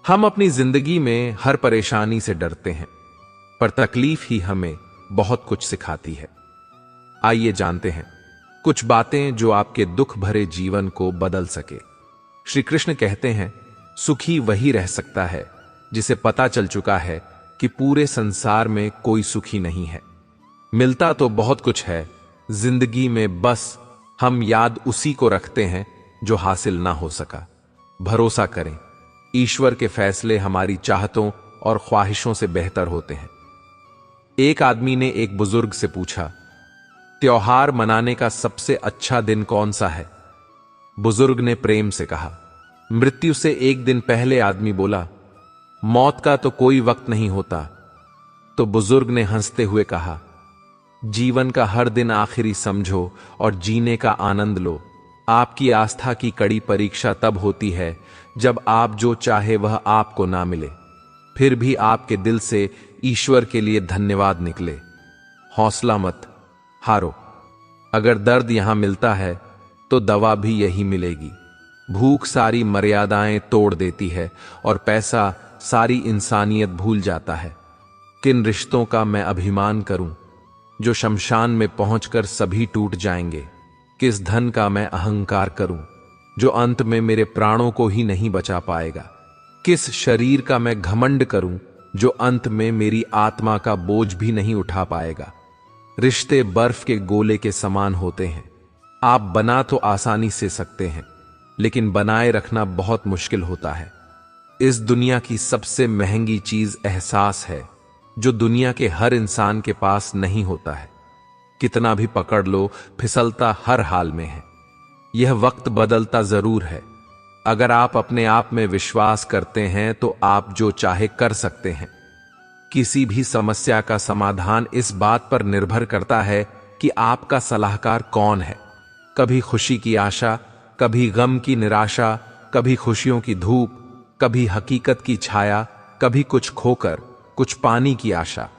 हम अपनी जिंदगी में हर परेशानी से डरते हैं, पर तकलीफ ही हमें बहुत कुछ सिखाती है। आइए जानते हैं कुछ बातें जो आपके दुख भरे जीवन को बदल सके। श्री कृष्ण कहते हैं, सुखी वही रह सकता है जिसे पता चल चुका है कि पूरे संसार में कोई सुखी नहीं है। मिलता तो बहुत कुछ है जिंदगी में, बस हम याद उसी को रखते हैं जो हासिल ना हो सका। भरोसा करें, ईश्वर के फैसले हमारी चाहतों और ख्वाहिशों से बेहतर होते हैं। एक आदमी ने एक बुजुर्ग से पूछा, त्योहार मनाने का सबसे अच्छा दिन कौन सा है? बुजुर्ग ने प्रेम से कहा। मृत्यु से एक दिन पहले आदमी बोला, मौत का तो कोई वक्त नहीं होता। तो बुजुर्ग ने हंसते हुए कहा, जीवन का हर दिन आखिरी समझो और जीने का आनंद लो। आपकी आस्था की कड़ी परीक्षा तब होती है जब आप जो चाहे वह आपको ना मिले, फिर भी आपके दिल से ईश्वर के लिए धन्यवाद निकले। हौसला मत हारो। अगर दर्द यहां मिलता है तो दवा भी यही मिलेगी। भूख सारी मर्यादाएं तोड़ देती है और पैसा सारी इंसानियत भूल जाता है। किन रिश्तों का मैं अभिमान करूं जो शमशान में पहुंचकर सभी टूट जाएंगे? किस धन का मैं अहंकार करूं जो अंत में मेरे प्राणों को ही नहीं बचा पाएगा? किस शरीर का मैं घमंड करूं जो अंत में मेरी आत्मा का बोझ भी नहीं उठा पाएगा? रिश्ते बर्फ के गोले के समान होते हैं। आप बना तो आसानी से सकते हैं, लेकिन बनाए रखना बहुत मुश्किल होता है। इस दुनिया की सबसे महंगी चीज एहसास है, जो दुनिया के हर इंसान के पास नहीं होता है। कितना भी पकड़ लो, फिसलता हर हाल में है। यह वक्त बदलता जरूर है। अगर आप अपने आप में विश्वास करते हैं तो आप जो चाहे कर सकते हैं। किसी भी समस्या का समाधान इस बात पर निर्भर करता है कि आपका सलाहकार कौन है। कभी खुशी की आशा, कभी गम की निराशा, कभी खुशियों की धूप, कभी हकीकत की छाया, कभी कुछ खोकर कुछ पानी की आशा।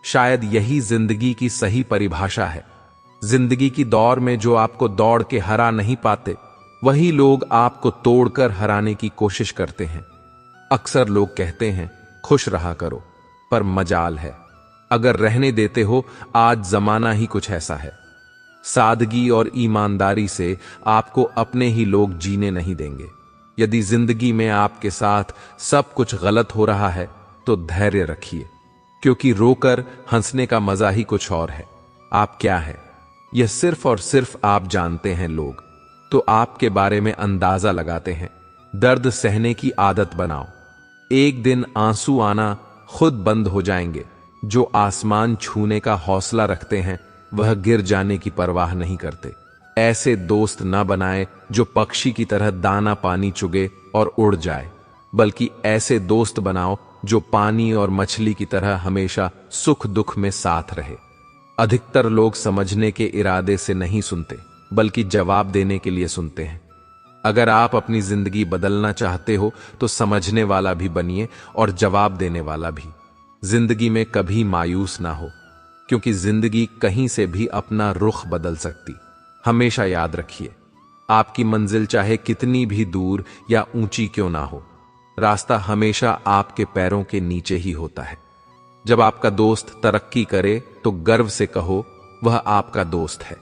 शायद यही जिंदगी की सही परिभाषा है। जिंदगी की दौड़ में जो आपको दौड़ के हरा नहीं पाते, वही लोग आपको तोड़कर हराने की कोशिश करते हैं। अक्सर लोग कहते हैं, खुश रहा करो, पर मजाल है, अगर रहने देते हो, आज जमाना ही कुछ ऐसा है। सादगी और ईमानदारी से आपको अपने ही लोग जीने नहीं देंगे। यदि जिंदगी में आपके साथ सब कुछ गलत हो रहा है तो धैर्य रखिए, क्योंकि रोकर हंसने का मजा ही कुछ और है। आप क्या है, यह सिर्फ और सिर्फ आप जानते हैं। लोग तो आपके बारे में अंदाजा लगाते हैं। दर्द सहने की आदत बनाओ। एक दिन आंसू आना खुद बंद हो जाएंगे। जो आसमान छूने का हौसला रखते हैं, वह गिर जाने की परवाह नहीं करते। ऐसे दोस्त न बनाए जो पक्षी की तरह दाना पानी चुगे और उड़ जाए, बल्कि ऐसे दोस्त बनाओ जो पानी और मछली की तरह हमेशा सुख दुख में साथ रहे। अधिकतर लोग समझने के इरादे से नहीं सुनते, बल्कि जवाब देने के लिए सुनते हैं। अगर आप अपनी जिंदगी बदलना चाहते हो तो समझने वाला भी बनिए और जवाब देने वाला भी। जिंदगी में कभी मायूस ना हो, क्योंकि जिंदगी कहीं से भी अपना रुख बदल सकती। हमेशा याद रखिए, आपकी मंजिल चाहे कितनी भी दूर या ऊंची क्यों ना हो, रास्ता हमेशा आपके पैरों के नीचे ही होता है। जब आपका दोस्त तरक्की करे तो गर्व से कहो, वह आपका दोस्त है।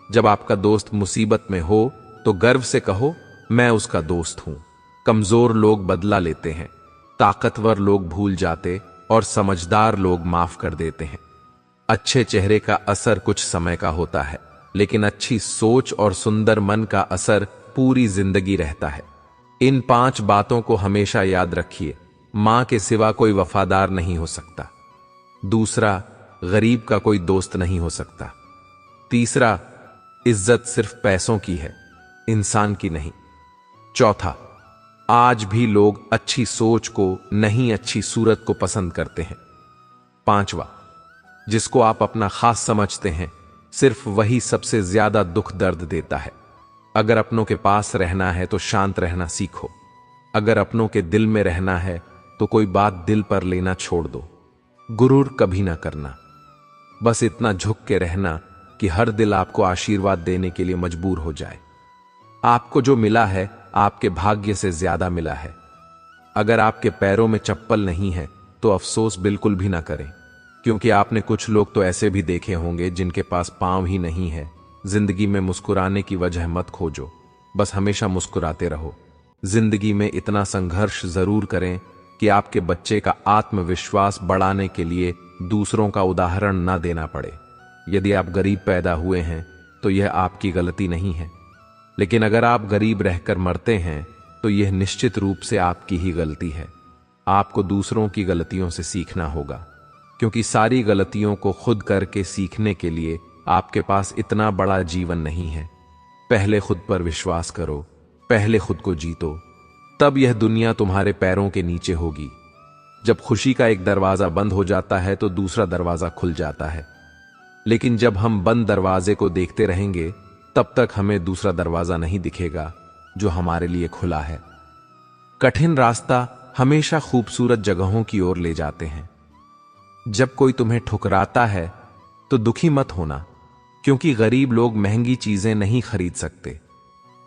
जब आपका दोस्त मुसीबत में हो तो गर्व से कहो, मैं उसका दोस्त हूं। कमजोर लोग बदला लेते हैं, ताकतवर लोग भूल जाते और समझदार लोग माफ कर देते हैं। अच्छे चेहरे का असर कुछ समय का होता है, लेकिन अच्छी सोच और सुंदर मन का असर पूरी जिंदगी रहता है। इन 5 बातों को हमेशा याद रखिए। मां के सिवा कोई वफादार नहीं हो सकता। दूसरा, गरीब का कोई दोस्त नहीं हो सकता। तीसरा, इज्जत सिर्फ पैसों की है, इंसान की नहीं। चौथा, आज भी लोग अच्छी सोच को नहीं, अच्छी सूरत को पसंद करते हैं। पांचवा, जिसको आप अपना खास समझते हैं, सिर्फ वही सबसे ज्यादा दुख दर्द देता है। अगर अपनों के पास रहना है तो शांत रहना सीखो। अगर अपनों के दिल में रहना है तो कोई बात दिल पर लेना छोड़ दो। गुरूर कभी ना करना, बस इतना झुक के रहना कि हर दिल आपको आशीर्वाद देने के लिए मजबूर हो जाए। आपको जो मिला है आपके भाग्य से ज्यादा मिला है। अगर आपके पैरों में चप्पल नहीं है तो अफसोस बिल्कुल भी ना करें, क्योंकि आपने कुछ लोग तो ऐसे भी देखे होंगे जिनके पास पांव ही नहीं है। जिंदगी में मुस्कुराने की वजह मत खोजो, बस हमेशा मुस्कुराते रहो। जिंदगी में इतना संघर्ष जरूर करें कि आपके बच्चे का आत्मविश्वास बढ़ाने के लिए दूसरों का उदाहरण ना देना पड़े। यदि आप गरीब पैदा हुए हैं तो यह आपकी गलती नहीं है, लेकिन अगर आप गरीब रहकर मरते हैं तो यह निश्चित रूप से आपकी ही गलती है। आपको दूसरों की गलतियों से सीखना होगा, क्योंकि सारी गलतियों को खुद करके सीखने के लिए आपके पास इतना बड़ा जीवन नहीं है। पहले खुद पर विश्वास करो, पहले खुद को जीतो, तब यह दुनिया तुम्हारे पैरों के नीचे होगी। जब खुशी का एक दरवाजा बंद हो जाता है तो दूसरा दरवाजा खुल जाता है, लेकिन जब हम बंद दरवाजे को देखते रहेंगे तब तक हमें दूसरा दरवाजा नहीं दिखेगा जो हमारे लिए खुला है। कठिन रास्ता हमेशा खूबसूरत जगहों की ओर ले जाते हैं। जब कोई तुम्हें ठुकराता है तो दुखी मत होना, क्योंकि गरीब लोग महंगी चीजें नहीं खरीद सकते।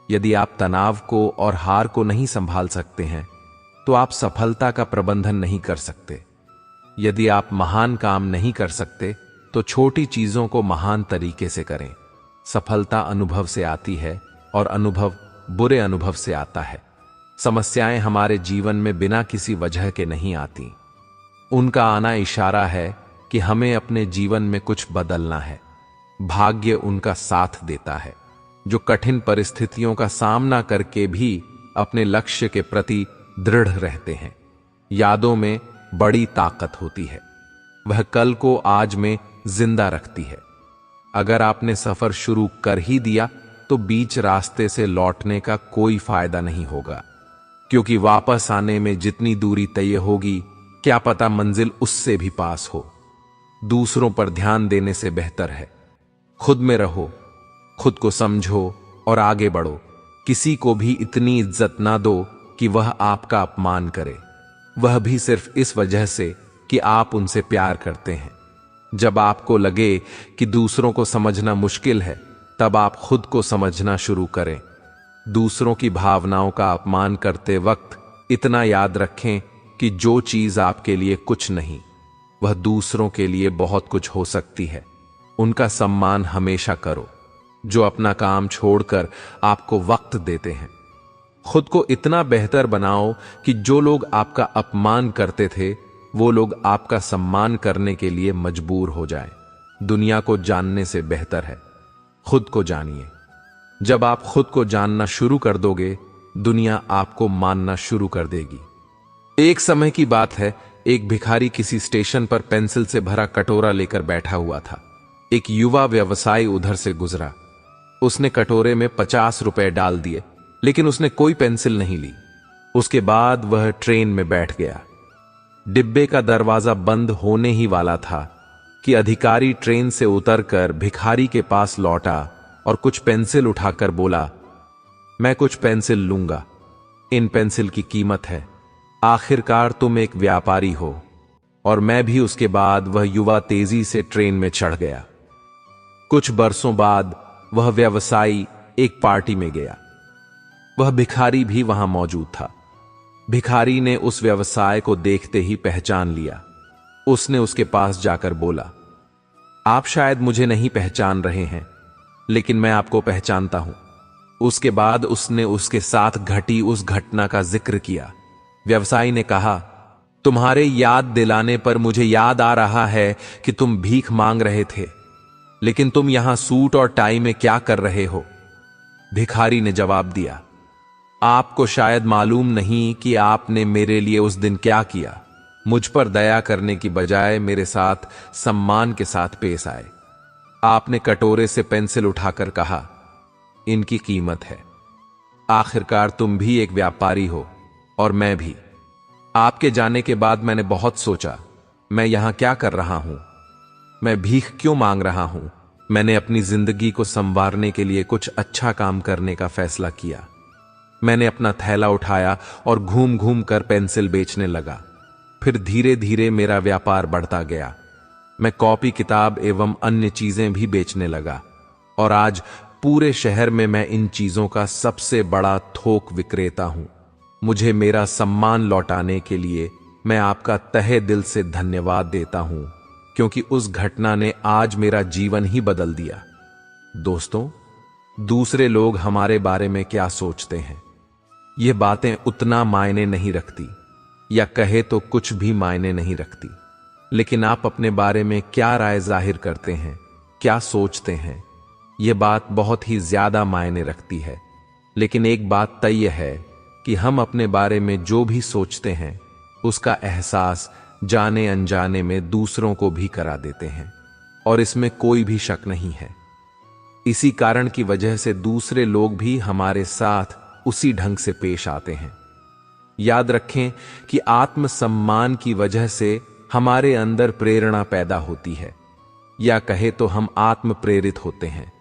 यदि आप तनाव को और हार को नहीं संभाल सकते हैं तो आप सफलता का प्रबंधन नहीं कर सकते। यदि आप महान काम नहीं कर सकते तो छोटी चीजों को महान तरीके से करें। सफलता अनुभव से आती है और अनुभव बुरे अनुभव से आता है। समस्याएं हमारे जीवन में बिना किसी वजह के नहीं आती। उनका आना इशारा है कि हमें अपने जीवन में कुछ बदलना है। भाग्य उनका साथ देता है जो कठिन परिस्थितियों का सामना करके भी अपने लक्ष्य के प्रति दृढ़ रहते हैं। यादों में बड़ी ताकत होती है, वह कल को आज में जिंदा रखती है। अगर आपने सफर शुरू कर ही दिया तो बीच रास्ते से लौटने का कोई फायदा नहीं होगा, क्योंकि वापस आने में जितनी दूरी तय होगी क्या पता मंजिल उससे भी पास हो। दूसरों पर ध्यान देने से बेहतर है खुद में रहो, खुद को समझो और आगे बढ़ो। किसी को भी इतनी इज्जत ना दो कि वह आपका अपमान करे, वह भी सिर्फ इस वजह से कि आप उनसे प्यार करते हैं। जब आपको लगे कि दूसरों को समझना मुश्किल है, तब आप खुद को समझना शुरू करें। दूसरों की भावनाओं का अपमान करते वक्त इतना याद रखें कि जो चीज आपके लिए कुछ नहीं, वह दूसरों के लिए बहुत कुछ हो सकती है। उनका सम्मान हमेशा करो जो अपना काम छोड़कर आपको वक्त देते हैं। खुद को इतना बेहतर बनाओ कि जो लोग आपका अपमान करते थे वो लोग आपका सम्मान करने के लिए मजबूर हो जाएं। दुनिया को जानने से बेहतर है खुद को जानिए। जब आप खुद को जानना शुरू कर दोगे, दुनिया आपको मानना शुरू कर देगी। एक समय की बात है, एक भिखारी किसी स्टेशन पर पेंसिल से भरा कटोरा लेकर बैठा हुआ था। एक युवा व्यवसायी उधर से गुजरा। उसने कटोरे में 50 रुपए डाल दिए, लेकिन उसने कोई पेंसिल नहीं ली। उसके बाद वह ट्रेन में बैठ गया। डिब्बे का दरवाजा बंद होने ही वाला था कि अधिकारी ट्रेन से उतरकर भिखारी के पास लौटा और कुछ पेंसिल उठाकर बोला, मैं कुछ पेंसिल लूंगा, इन पेंसिल की कीमत है। आखिरकार तुम एक व्यापारी हो। और मैं भी। उसके बाद वह युवा तेजी से ट्रेन में चढ़ गया। कुछ बरसों बाद वह व्यवसायी एक पार्टी में गया। वह भिखारी भी वहां मौजूद था। भिखारी ने उस व्यवसाय को देखते ही पहचान लिया। उसने उसके पास जाकर बोला, आप शायद मुझे नहीं पहचान रहे हैं, लेकिन मैं आपको पहचानता हूं। उसके बाद उसने उसके साथ घटी उस घटना का जिक्र किया। व्यवसायी ने कहा, तुम्हारे याद दिलाने पर मुझे याद आ रहा है कि तुम भीख मांग रहे थे, लेकिन तुम यहां सूट और टाई में क्या कर रहे हो? भिखारी ने जवाब दिया, आपको शायद मालूम नहीं कि आपने मेरे लिए उस दिन क्या किया। मुझ पर दया करने की बजाय मेरे साथ सम्मान के साथ पेश आए। आपने कटोरे से पेंसिल उठाकर कहा, इनकी कीमत है। आखिरकार तुम भी एक व्यापारी हो और मैं भी। आपके जाने के बाद मैंने बहुत सोचा, मैं यहां क्या कर रहा हूं? मैं भीख क्यों मांग रहा हूं? मैंने अपनी जिंदगी को संवारने के लिए कुछ अच्छा काम करने का फैसला किया। मैंने अपना थैला उठाया और घूम घूम कर पेंसिल बेचने लगा। फिर धीरे धीरे मेरा व्यापार बढ़ता गया। मैं कॉपी किताब एवं अन्य चीजें भी बेचने लगा और आज पूरे शहर में मैं इन चीजों का सबसे बड़ा थोक विक्रेता हूं। मुझे मेरा सम्मान लौटाने के लिए मैं आपका तहे दिल से धन्यवाद देता हूं, क्योंकि उस घटना ने आज मेरा जीवन ही बदल दिया। दोस्तों, दूसरे लोग हमारे बारे में क्या सोचते हैं, ये बातें उतना मायने नहीं रखती, या कहे तो कुछ भी मायने नहीं रखती। लेकिन आप अपने बारे में क्या राय जाहिर करते हैं, क्या सोचते हैं, यह बात बहुत ही ज्यादा मायने रखती है। लेकिन एक बात तय है कि हम अपने बारे में जो भी सोचते हैं उसका एहसास जाने अनजाने में दूसरों को भी करा देते हैं, और इसमें कोई भी शक नहीं है। इसी कारण की वजह से दूसरे लोग भी हमारे साथ उसी ढंग से पेश आते हैं। याद रखें कि आत्मसम्मान की वजह से हमारे अंदर प्रेरणा पैदा होती है, या कहे तो हम आत्म प्रेरित होते हैं।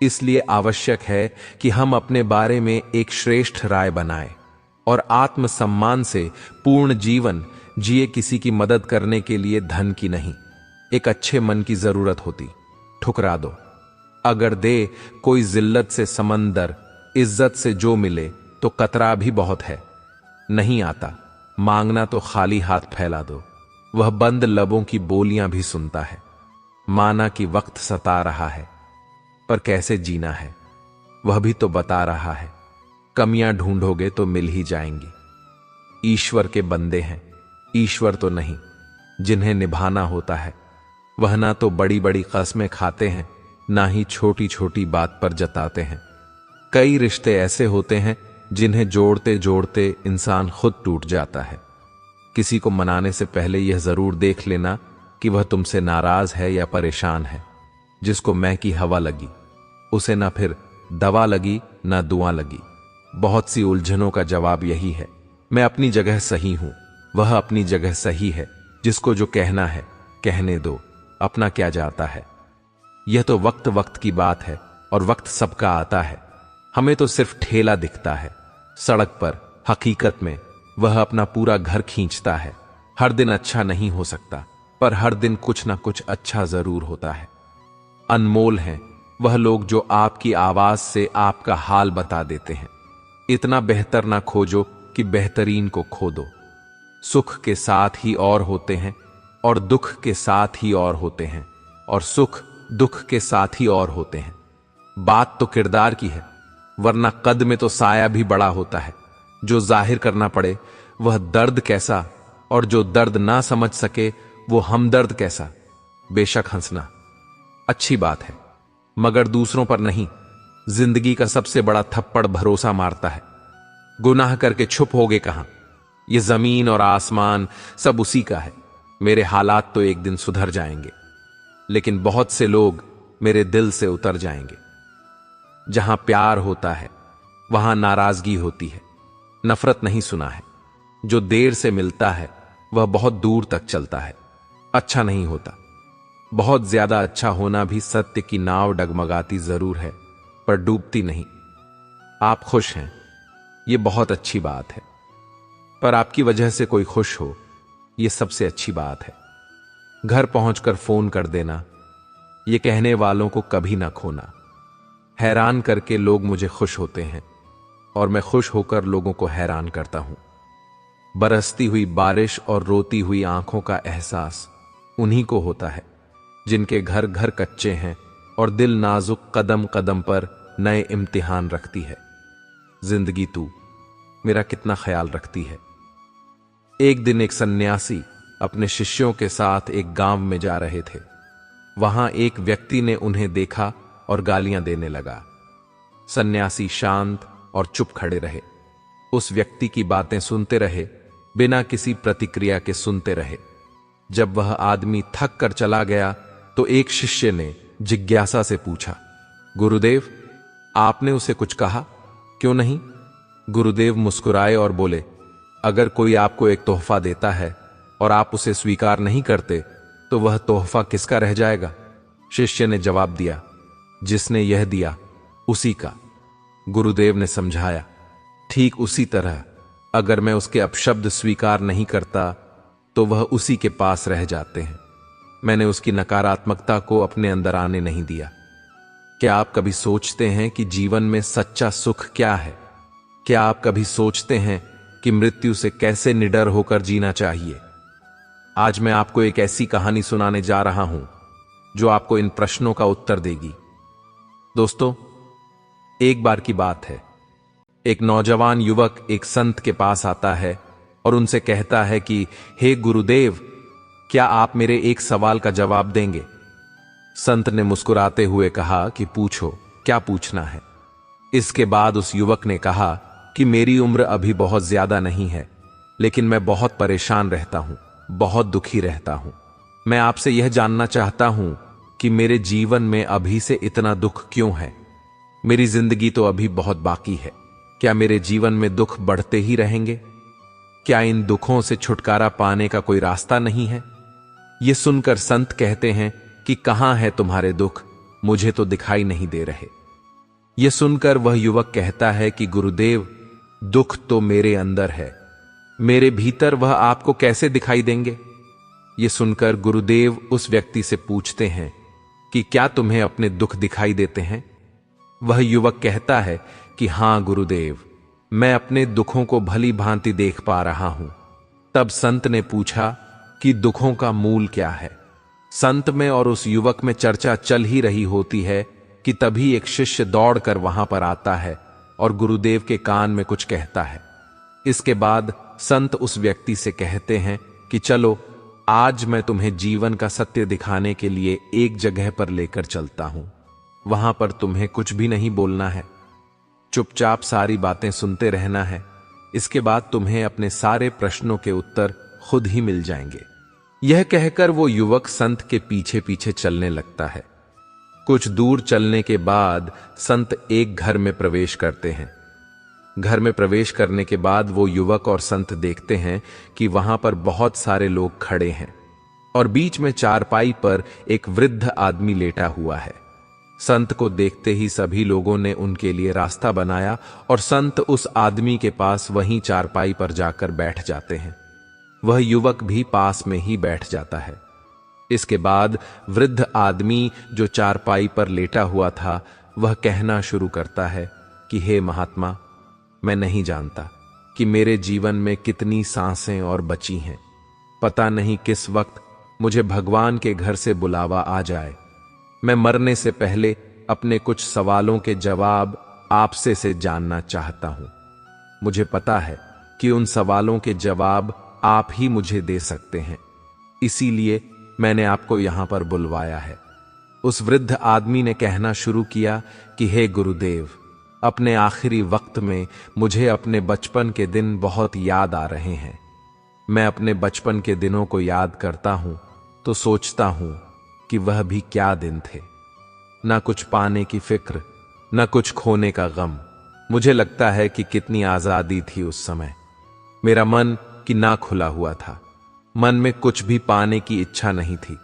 इसलिए आवश्यक है कि हम अपने बारे में एक श्रेष्ठ राय बनाएं और आत्मसम्मान से पूर्ण जीवन जिए। किसी की मदद करने के लिए धन की नहीं, एक अच्छे मन की जरूरत होती। ठुकरा दो, अगर दे कोई जिल्लत से समंदर, इज्जत से जो मिले तो कतरा भी बहुत है। नहीं आता मांगना तो खाली हाथ फैला दो, वह बंद लबों की बोलियां भी सुनता है। माना कि वक्त सता रहा है, पर कैसे जीना है वह भी तो बता रहा है। कमियां ढूंढोगे तो मिल ही जाएंगी। ईश्वर के बंदे हैं, ईश्वर तो नहीं। जिन्हें निभाना होता है वह ना तो बड़ी बड़ी कस्में खाते हैं, ना ही छोटी छोटी बात पर जताते हैं। कई रिश्ते ऐसे होते हैं जिन्हें जोड़ते जोड़ते इंसान खुद टूट जाता है। किसी को मनाने से पहले यह जरूर देख लेना कि वह तुमसे नाराज है या परेशान है। जिसको मैं की हवा लगी उसे ना फिर दवा लगी ना दुआ लगी। बहुत सी उलझनों का जवाब यही है, मैं अपनी जगह सही हूं, वह अपनी जगह सही है। जिसको जो कहना है कहने दो, अपना क्या जाता है। यह तो वक्त वक्त की बात है, और वक्त सबका आता है। हमें तो सिर्फ ठेला दिखता है सड़क पर, हकीकत में वह अपना पूरा घर खींचता है। हर दिन अच्छा नहीं हो सकता, पर हर दिन कुछ ना कुछ अच्छा जरूर होता है। अनमोल हैं वह लोग जो आपकी आवाज से आपका हाल बता देते हैं। इतना बेहतर ना खोजो कि बेहतरीन को खो दो। सुख के साथ ही और होते हैं, और दुख के साथ ही और होते हैं, और सुख दुख के साथ ही और होते हैं। बात तो किरदार की है, वरना कद में तो साया भी बड़ा होता है। जो जाहिर करना पड़े वह दर्द कैसा, और जो दर्द ना समझ सके वो हमदर्द कैसा। बेशक हंसना अच्छी बात है, मगर दूसरों पर नहीं। जिंदगी का सबसे बड़ा थप्पड़ भरोसा मारता है। गुनाह करके छुप होगे कहां, ये जमीन और आसमान सब उसी का है। मेरे हालात तो एक दिन सुधर जाएंगे, लेकिन बहुत से लोग मेरे दिल से उतर जाएंगे। जहां प्यार होता है वहां नाराजगी होती है। नफरत नहीं सुना है, जो देर से मिलता है वह बहुत दूर तक चलता है। अच्छा नहीं होता, बहुत ज्यादा अच्छा होना भी सत्य की नाव डगमगाती जरूर है, पर डूबती नहीं। आप खुश हैं, यह बहुत अच्छी बात है, पर आपकी वजह से कोई खुश हो यह सबसे अच्छी बात है। घर पहुंचकर फोन कर देना, यह कहने वालों को कभी ना खोना। हैरान करके लोग मुझे खुश होते हैं, और मैं खुश होकर लोगों को हैरान करता हूं। बरसती हुई बारिश और रोती हुई आंखों का एहसास उन्हीं को होता है जिनके घर घर कच्चे हैं और दिल नाजुक कदम कदम पर नए इम्तिहान रखती है। जिंदगी तू मेरा कितना ख्याल रखती है। एक दिन एक सन्यासी अपने शिष्यों के साथ एक गांव में जा रहे थे। वहां एक व्यक्ति ने उन्हें देखा और गालियां देने लगा। सन्यासी शांत और चुप खड़े रहे। उस व्यक्ति की बातें सुनते रहे, बिना किसी प्रतिक्रिया के सुनते रहे। जब वह आदमी थक कर चला गया तो एक शिष्य ने जिज्ञासा से पूछा, गुरुदेव, आपने उसे कुछ कहा? क्यों नहीं? गुरुदेव मुस्कुराए और बोले, अगर कोई आपको एक तोहफा देता है और आप उसे स्वीकार नहीं करते तो वह तोहफा किसका रह जाएगा? शिष्य ने जवाब दिया, जिसने यह दिया उसी का। गुरुदेव ने समझाया, ठीक उसी तरह अगर मैं उसके अपशब्द स्वीकार नहीं करता तो वह उसी के पास रह जाते हैं। मैंने उसकी नकारात्मकता को अपने अंदर आने नहीं दिया। क्या आप कभी सोचते हैं कि जीवन में सच्चा सुख क्या है? क्या आप कभी सोचते हैं कि मृत्यु से कैसे निडर होकर जीना चाहिए। आज मैं आपको एक ऐसी कहानी सुनाने जा रहा हूं जो आपको इन प्रश्नों का उत्तर देगी। दोस्तों, एक बार की बात है, एक नौजवान युवक एक संत के पास आता है और उनसे कहता है कि हे गुरुदेव, क्या आप मेरे एक सवाल का जवाब देंगे? संत ने मुस्कुराते हुए कहा कि पूछो, क्या पूछना है? इसके बाद उस युवक ने कहा कि मेरी उम्र अभी बहुत ज्यादा नहीं है, लेकिन मैं बहुत परेशान रहता हूं, बहुत दुखी रहता हूं। मैं आपसे यह जानना चाहता हूं कि मेरे जीवन में अभी से इतना दुख क्यों है? मेरी जिंदगी तो अभी बहुत बाकी है। क्या मेरे जीवन में दुख बढ़ते ही रहेंगे? क्या इन दुखों से छुटकारा पाने का कोई रास्ता नहीं है? ये सुनकर संत कहते हैं कि कहां है तुम्हारे दुख? मुझे तो दिखाई नहीं दे रहे। यह सुनकर वह युवक कहता है कि गुरुदेव, दुख तो मेरे अंदर है, मेरे भीतर वह आपको कैसे दिखाई देंगे? यह सुनकर गुरुदेव उस व्यक्ति से पूछते हैं कि क्या तुम्हें अपने दुख दिखाई देते हैं? वह युवक कहता है कि हां गुरुदेव, मैं अपने दुखों को भली भांति देख पा रहा हूं। तब संत ने पूछा कि दुखों का मूल क्या है? संत में और उस युवक में चर्चा चल ही रही होती है कि तभी एक शिष्य दौड़कर वहां पर आता है और गुरुदेव के कान में कुछ कहता है। इसके बाद संत उस व्यक्ति से कहते हैं कि चलो, आज मैं तुम्हें जीवन का सत्य दिखाने के लिए एक जगह पर लेकर चलता हूं। वहां पर तुम्हें कुछ भी नहीं बोलना है, चुपचाप सारी बातें सुनते रहना है। इसके बाद तुम्हें अपने सारे प्रश्नों के उत्तर खुद ही मिल जाएंगे। यह कहकर वो युवक संत के पीछे पीछे चलने लगता है। कुछ दूर चलने के बाद संत एक घर में प्रवेश करते हैं। घर में प्रवेश करने के बाद वो युवक और संत देखते हैं कि वहां पर बहुत सारे लोग खड़े हैं और बीच में चारपाई पर एक वृद्ध आदमी लेटा हुआ है। संत को देखते ही सभी लोगों ने उनके लिए रास्ता बनाया और संत उस आदमी के पास वहीं चारपाई पर जाकर बैठ जाते हैं। वह युवक भी पास में ही बैठ जाता है। इसके बाद वृद्ध आदमी जो चारपाई पर लेटा हुआ था, वह कहना शुरू करता है कि हे महात्मा, मैं नहीं जानता कि मेरे जीवन में कितनी सांसें और बची हैं। पता नहीं किस वक्त मुझे भगवान के घर से बुलावा आ जाए। मैं मरने से पहले अपने कुछ सवालों के जवाब आपसे से जानना चाहता हूं। मुझे पता है कि उन सवालों के जवाब आप ही मुझे दे सकते हैं, इसीलिए मैंने आपको यहां पर बुलवाया है। उस वृद्ध आदमी ने कहना शुरू किया कि हे गुरुदेव, अपने आखिरी वक्त में मुझे अपने बचपन के दिन बहुत याद आ रहे हैं। मैं अपने बचपन के दिनों को याद करता हूं तो सोचता हूं कि वह भी क्या दिन थे। ना कुछ पाने की फिक्र, ना कुछ खोने का गम। मुझे लगता है कि कितनी आजादी थी उस समय। मेरा मन कि ना खुला हुआ था। मन में कुछ भी पाने की इच्छा नहीं थी।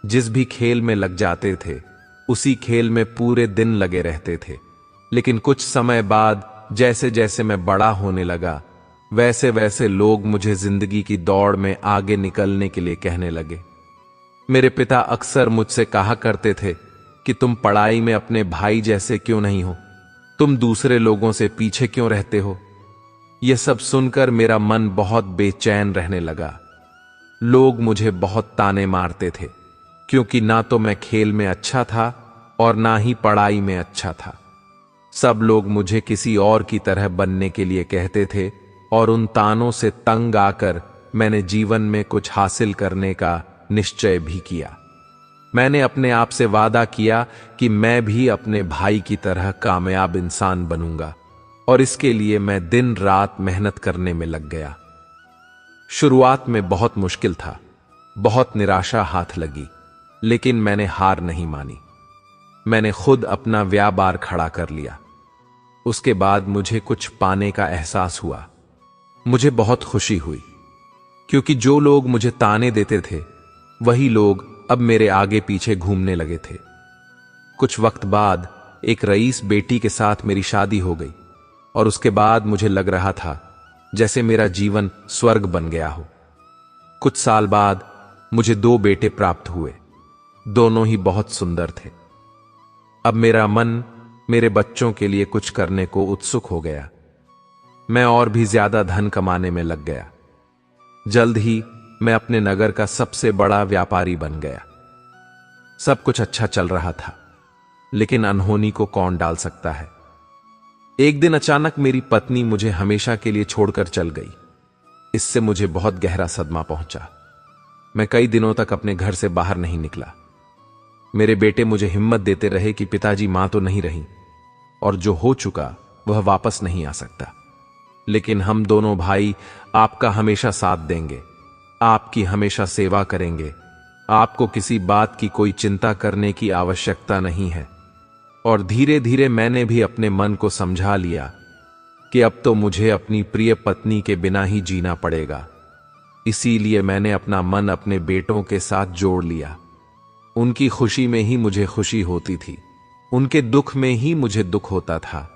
जिस भी खेल में लग जाते थे, उसी खेल में पूरे दिन लगे रहते थे। लेकिन कुछ समय बाद जैसे जैसे मैं बड़ा होने लगा, वैसे वैसे लोग मुझे जिंदगी की दौड़ में आगे निकलने के लिए कहने लगे। मेरे पिता अक्सर मुझसे कहा करते थे कि तुम पढ़ाई में अपने भाई जैसे क्यों नहीं हो, तुम दूसरे लोगों से पीछे क्यों रहते हो। यह सब सुनकर मेरा मन बहुत बेचैन रहने लगा। लोग मुझे बहुत ताने मारते थे, क्योंकि ना तो मैं खेल में अच्छा था और ना ही पढ़ाई में अच्छा था। सब लोग मुझे किसी और की तरह बनने के लिए कहते थे और उन तानों से तंग आकर मैंने जीवन में कुछ हासिल करने का निश्चय भी किया। मैंने अपने आप से वादा किया कि मैं भी अपने भाई की तरह कामयाब इंसान बनूंगा और इसके लिए मैं दिन रात मेहनत करने में लग गया। शुरुआत में बहुत मुश्किल था, बहुत निराशा हाथ लगी, लेकिन मैंने हार नहीं मानी। मैंने खुद अपना व्यापार खड़ा कर लिया। उसके बाद मुझे कुछ पाने का एहसास हुआ। मुझे बहुत खुशी हुई, क्योंकि जो लोग मुझे ताने देते थे, वही लोग अब मेरे आगे पीछे घूमने लगे थे। कुछ वक्त बाद एक रईस बेटी के साथ मेरी शादी हो गई और उसके बाद मुझे लग रहा था जैसे मेरा जीवन स्वर्ग बन गया हो। कुछ साल बाद मुझे 2 बेटे प्राप्त हुए। दोनों ही बहुत सुंदर थे। अब मेरा मन मेरे बच्चों के लिए कुछ करने को उत्सुक हो गया। मैं और भी ज्यादा धन कमाने में लग गया। जल्द ही मैं अपने नगर का सबसे बड़ा व्यापारी बन गया। सब कुछ अच्छा चल रहा था, लेकिन अनहोनी को कौन डाल सकता है। एक दिन अचानक मेरी पत्नी मुझे हमेशा के लिए छोड़कर चल गई। इससे मुझे बहुत गहरा सदमा पहुंचा। मैं कई दिनों तक अपने घर से बाहर नहीं निकला। मेरे बेटे मुझे हिम्मत देते रहे कि पिताजी, मां तो नहीं रही और जो हो चुका वह वापस नहीं आ सकता, लेकिन हम दोनों भाई आपका हमेशा साथ देंगे, आपकी हमेशा सेवा करेंगे। आपको किसी बात की कोई चिंता करने की आवश्यकता नहीं है। और धीरे धीरे मैंने भी अपने मन को समझा लिया कि अब तो मुझे अपनी प्रिय पत्नी के बिना ही जीना पड़ेगा। इसीलिए मैंने अपना मन अपने बेटों के साथ जोड़ लिया। उनकी खुशी में ही मुझे खुशी होती थी, उनके दुख में ही मुझे दुख होता था।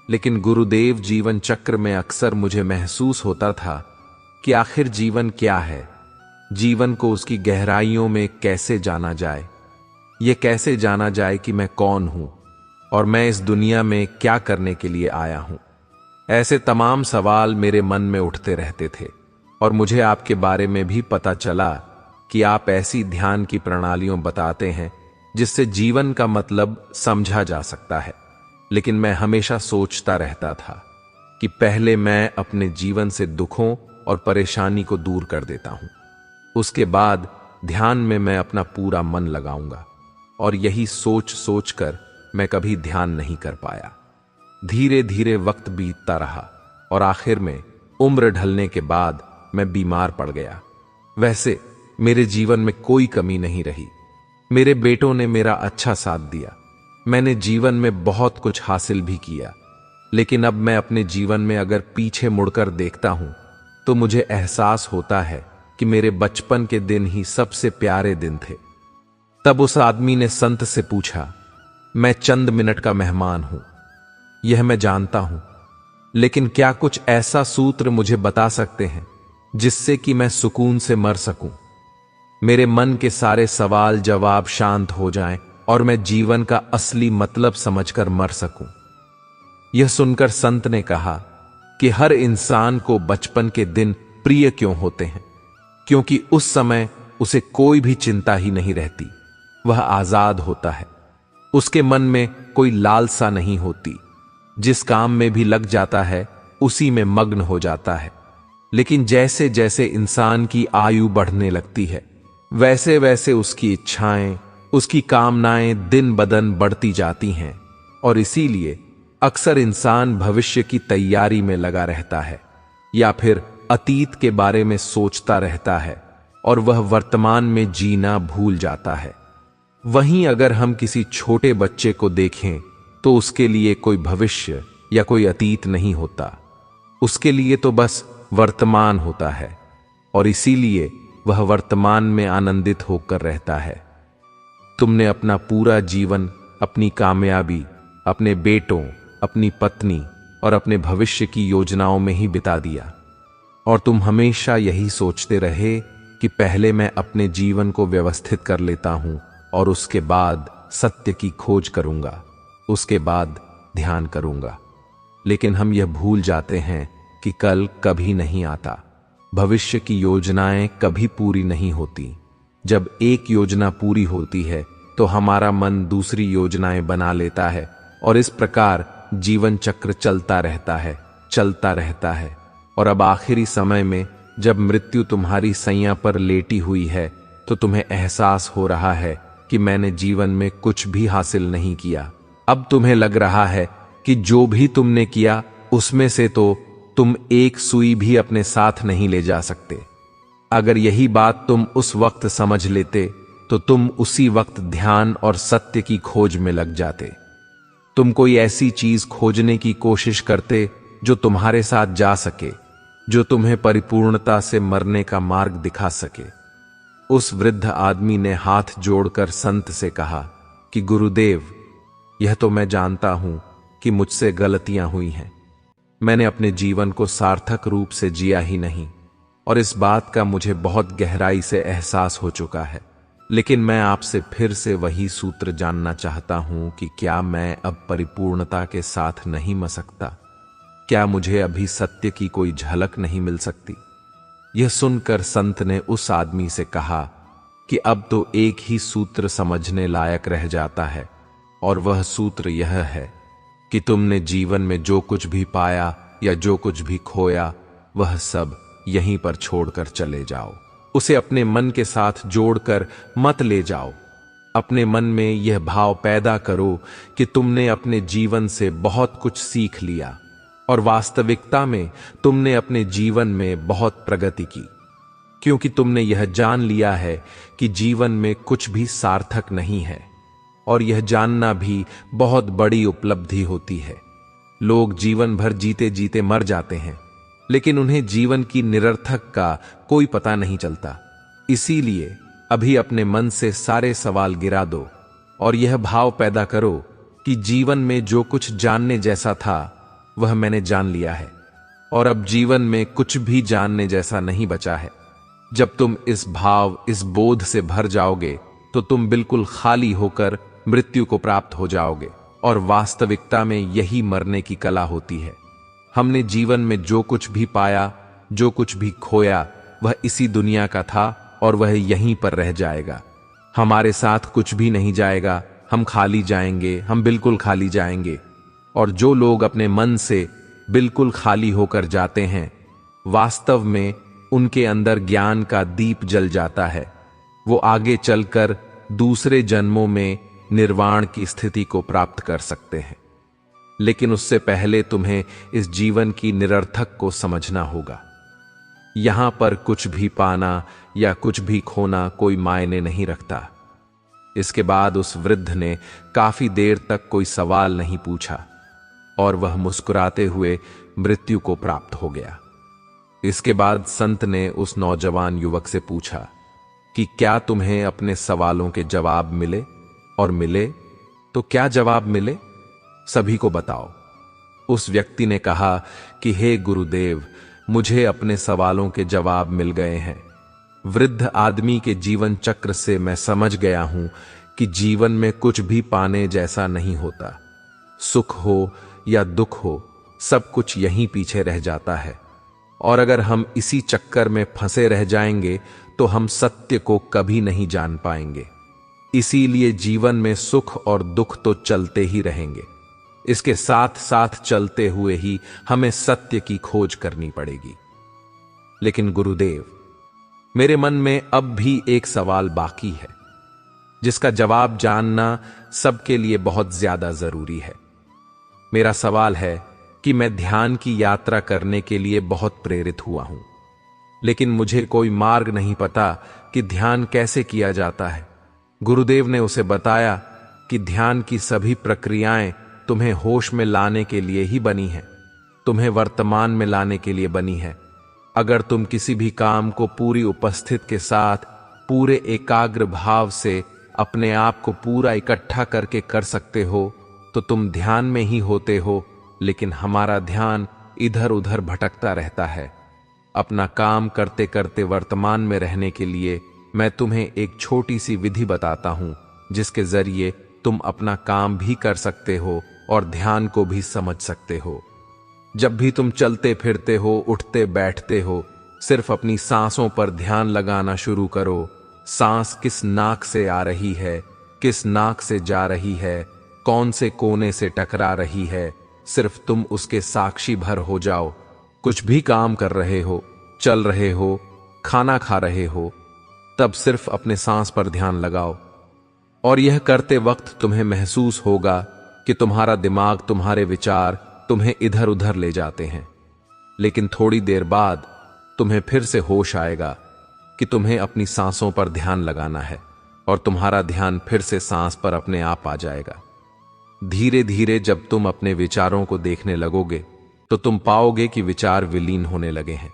लेकिन गुरुदेव जीवन चक्र में अक्सर मुझे महसूस होता था कि आखिर जीवन क्या है, जीवन को उसकी गहराइयों में कैसे जाना जाए। ये कैसे जाना जाए कि मैं कौन हूं और मैं इस दुनिया में क्या करने के लिए आया हूं। ऐसे तमाम सवाल मेरे मन में उठते रहते थे। और मुझे आपके बारे में भी पता चला कि आप ऐसी ध्यान की प्रणालियों बताते हैं जिससे जीवन का मतलब समझा जा सकता है। लेकिन मैं हमेशा सोचता रहता था कि पहले मैं अपने जीवन से दुखों और परेशानी को दूर कर देता हूं, उसके बाद ध्यान में मैं अपना पूरा मन लगाऊंगा। और यही सोच सोचकर मैं कभी ध्यान नहीं कर पाया। धीरे धीरे वक्त बीतता रहा और आखिर में उम्र ढलने के बाद मैं बीमार पड़ गया। वैसे मेरे जीवन में कोई कमी नहीं रही। मेरे बेटों ने मेरा अच्छा साथ दिया। मैंने जीवन में बहुत कुछ हासिल भी किया। लेकिन अब मैं अपने जीवन में अगर पीछे मुड़कर देखता हूं तो मुझे एहसास होता है कि मेरे बचपन के दिन ही सबसे प्यारे दिन थे। तब उस आदमी ने संत से पूछा, मैं चंद मिनट का मेहमान हूं, यह मैं जानता हूं, लेकिन क्या कुछ ऐसा सूत्र मुझे बता सकते हैं जिससे कि मैं सुकून से मर सकूं, मेरे मन के सारे सवाल जवाब शांत हो जाएं और मैं जीवन का असली मतलब समझकर मर सकूं। यह सुनकर संत ने कहा कि हर इंसान को बचपन के दिन प्रिय क्यों होते हैं, क्योंकि उस समय उसे कोई भी चिंता ही नहीं रहती। वह आजाद होता है, उसके मन में कोई लालसा नहीं होती। जिस काम में भी लग जाता है उसी में मग्न हो जाता है। लेकिन जैसे जैसे इंसान की आयु बढ़ने लगती है वैसे वैसे उसकी इच्छाएं, उसकी कामनाएं दिन बदन बढ़ती जाती हैं। और इसीलिए अक्सर इंसान भविष्य की तैयारी में लगा रहता है या फिर अतीत के बारे में सोचता रहता है और वह वर्तमान में जीना भूल जाता है। वहीं अगर हम किसी छोटे बच्चे को देखें तो उसके लिए कोई भविष्य या कोई अतीत नहीं होता, उसके लिए तो बस वर्तमान होता है और इसीलिए वह वर्तमान में आनंदित होकर रहता है। तुमने अपना पूरा जीवन अपनी कामयाबी, अपने बेटों, अपनी पत्नी और अपने भविष्य की योजनाओं में ही बिता दिया और तुम हमेशा यही सोचते रहे कि पहले मैं अपने जीवन को व्यवस्थित कर लेता हूं और उसके बाद सत्य की खोज करूंगा, उसके बाद ध्यान करूंगा। लेकिन हम यह भूल जाते हैं कि कल कभी नहीं आता, भविष्य की योजनाएं कभी पूरी नहीं होती। जब एक योजना पूरी होती है तो हमारा मन दूसरी योजनाएं बना लेता है और इस प्रकार जीवन चक्र चलता रहता है। और अब आखिरी समय में जब मृत्यु तुम्हारी सैया पर लेटी हुई है तो तुम्हें एहसास हो रहा है कि मैंने जीवन में कुछ भी हासिल नहीं किया। अब तुम्हें लग रहा है कि जो भी तुमने किया उसमें से तो तुम एक सुई भी अपने साथ नहीं ले जा सकते। अगर यही बात तुम उस वक्त समझ लेते तो तुम उसी वक्त ध्यान और सत्य की खोज में लग जाते। तुम कोई ऐसी चीज खोजने की कोशिश करते जो तुम्हारे साथ जा सके, जो तुम्हें परिपूर्णता से मरने का मार्ग दिखा सके। उस वृद्ध आदमी ने हाथ जोड़कर संत से कहा कि गुरुदेव, यह तो मैं जानता हूं कि मुझसे गलतियां हुई हैं। मैंने अपने जीवन को सार्थक रूप से जिया ही नहीं और इस बात का मुझे बहुत गहराई से एहसास हो चुका है। लेकिन मैं आपसे फिर से वही सूत्र जानना चाहता हूं कि क्या मैं अब परिपूर्णता के साथ नहीं मर सकता? क्या मुझे अभी सत्य की कोई झलक नहीं मिल सकती? यह सुनकर संत ने उस आदमी से कहा कि अब तो एक ही सूत्र समझने लायक रह जाता है, और वह सूत्र यह है कि तुमने जीवन में जो कुछ भी पाया या जो कुछ भी खोया, वह सब यहीं पर छोड़कर चले जाओ। उसे अपने मन के साथ जोड़कर मत ले जाओ। अपने मन में यह भाव पैदा करो कि तुमने अपने जीवन से बहुत कुछ सीख लिया और वास्तविकता में तुमने अपने जीवन में बहुत प्रगति की, क्योंकि तुमने यह जान लिया है कि जीवन में कुछ भी सार्थक नहीं है, और यह जानना भी बहुत बड़ी उपलब्धि होती है। लोग जीवन भर जीते जीते मर जाते हैं, लेकिन उन्हें जीवन की निरर्थक का कोई पता नहीं चलता। इसीलिए अभी अपने मन से सारे सवाल गिरा दो और यह भाव पैदा करो कि जीवन में जो कुछ जानने जैसा था वह मैंने जान लिया है, और अब जीवन में कुछ भी जानने जैसा नहीं बचा है। जब तुम इस भाव, इस बोध से भर जाओगे तो तुम बिल्कुल खाली होकर मृत्यु को प्राप्त हो जाओगे, और वास्तविकता में यही मरने की कला होती है। हमने जीवन में जो कुछ भी पाया, जो कुछ भी खोया, वह इसी दुनिया का था और वह यहीं पर रह जाएगा। हमारे साथ कुछ भी नहीं जाएगा, हम खाली जाएंगे, हम बिल्कुल खाली जाएंगे। और जो लोग अपने मन से बिल्कुल खाली होकर जाते हैं, वास्तव में उनके अंदर ज्ञान का दीप जल जाता है। वो आगे चलकर दूसरे जन्मों में निर्वाण की स्थिति को प्राप्त कर सकते हैं। लेकिन उससे पहले तुम्हें इस जीवन की निरर्थक को समझना होगा। यहां पर कुछ भी पाना या कुछ भी खोना कोई मायने नहीं रखता। इसके बाद उस वृद्ध ने काफी देर तक कोई सवाल नहीं पूछा और वह मुस्कुराते हुए मृत्यु को प्राप्त हो गया। इसके बाद संत ने उस नौजवान युवक से पूछा कि क्या तुम्हें अपने सवालों के जवाब मिले, और मिले तो क्या जवाब मिले, सभी को बताओ। उस व्यक्ति ने कहा कि हे गुरुदेव, मुझे अपने सवालों के जवाब मिल गए हैं। वृद्ध आदमी के जीवन चक्र से मैं समझ गया हूं कि जीवन में कुछ भी पाने जैसा नहीं होता। सुख हो या दुख हो, सब कुछ यहीं पीछे रह जाता है, और अगर हम इसी चक्कर में फंसे रह जाएंगे तो हम सत्य को कभी नहीं जान पाएंगे। इसीलिए जीवन में सुख और दुख तो चलते ही रहेंगे। इसके साथ साथ चलते हुए ही हमें सत्य की खोज करनी पड़ेगी। लेकिन गुरुदेव, मेरे मन में अब भी एक सवाल बाकी है, जिसका जवाब जानना सबके लिए बहुत ज्यादा जरूरी है। मेरा सवाल है कि मैं ध्यान की यात्रा करने के लिए बहुत प्रेरित हुआ हूं, लेकिन मुझे कोई मार्ग नहीं पता कि ध्यान कैसे किया जाता है। गुरुदेव ने उसे बताया कि ध्यान की सभी प्रक्रियाएं तुम्हें होश में लाने के लिए ही बनी है, तुम्हें वर्तमान में लाने के लिए बनी है। अगर तुम किसी भी काम को पूरी उपस्थित के साथ, पूरे एकाग्र भाव से अपने आप को पूरा इकट्ठा करके कर सकते हो तो तुम ध्यान में ही होते हो। लेकिन हमारा ध्यान इधर उधर भटकता रहता है। अपना काम करते करते वर्तमान में रहने के लिए मैं तुम्हें एक छोटी सी विधि बताता हूं, जिसके जरिए तुम अपना काम भी कर सकते हो और ध्यान को भी समझ सकते हो। जब भी तुम चलते फिरते हो, उठते बैठते हो, सिर्फ अपनी सांसों पर ध्यान लगाना शुरू करो। सांस किस नाक से आ रही है, किस नाक से जा रही है, कौन से कोने से टकरा रही है, सिर्फ तुम उसके साक्षी भर हो जाओ। कुछ भी काम कर रहे हो, चल रहे हो, खाना खा रहे हो, तब सिर्फ अपने सांस पर ध्यान लगाओ। और यह करते वक्त तुम्हें महसूस होगा कि तुम्हारा दिमाग, तुम्हारे विचार तुम्हें इधर उधर ले जाते हैं। लेकिन थोड़ी देर बाद तुम्हें फिर से होश आएगा कि तुम्हें अपनी सांसों पर ध्यान लगाना है, और तुम्हारा ध्यान फिर से सांस पर अपने आप आ जाएगा। धीरे धीरे जब तुम अपने विचारों को देखने लगोगे तो तुम पाओगे कि विचार विलीन होने लगे हैं।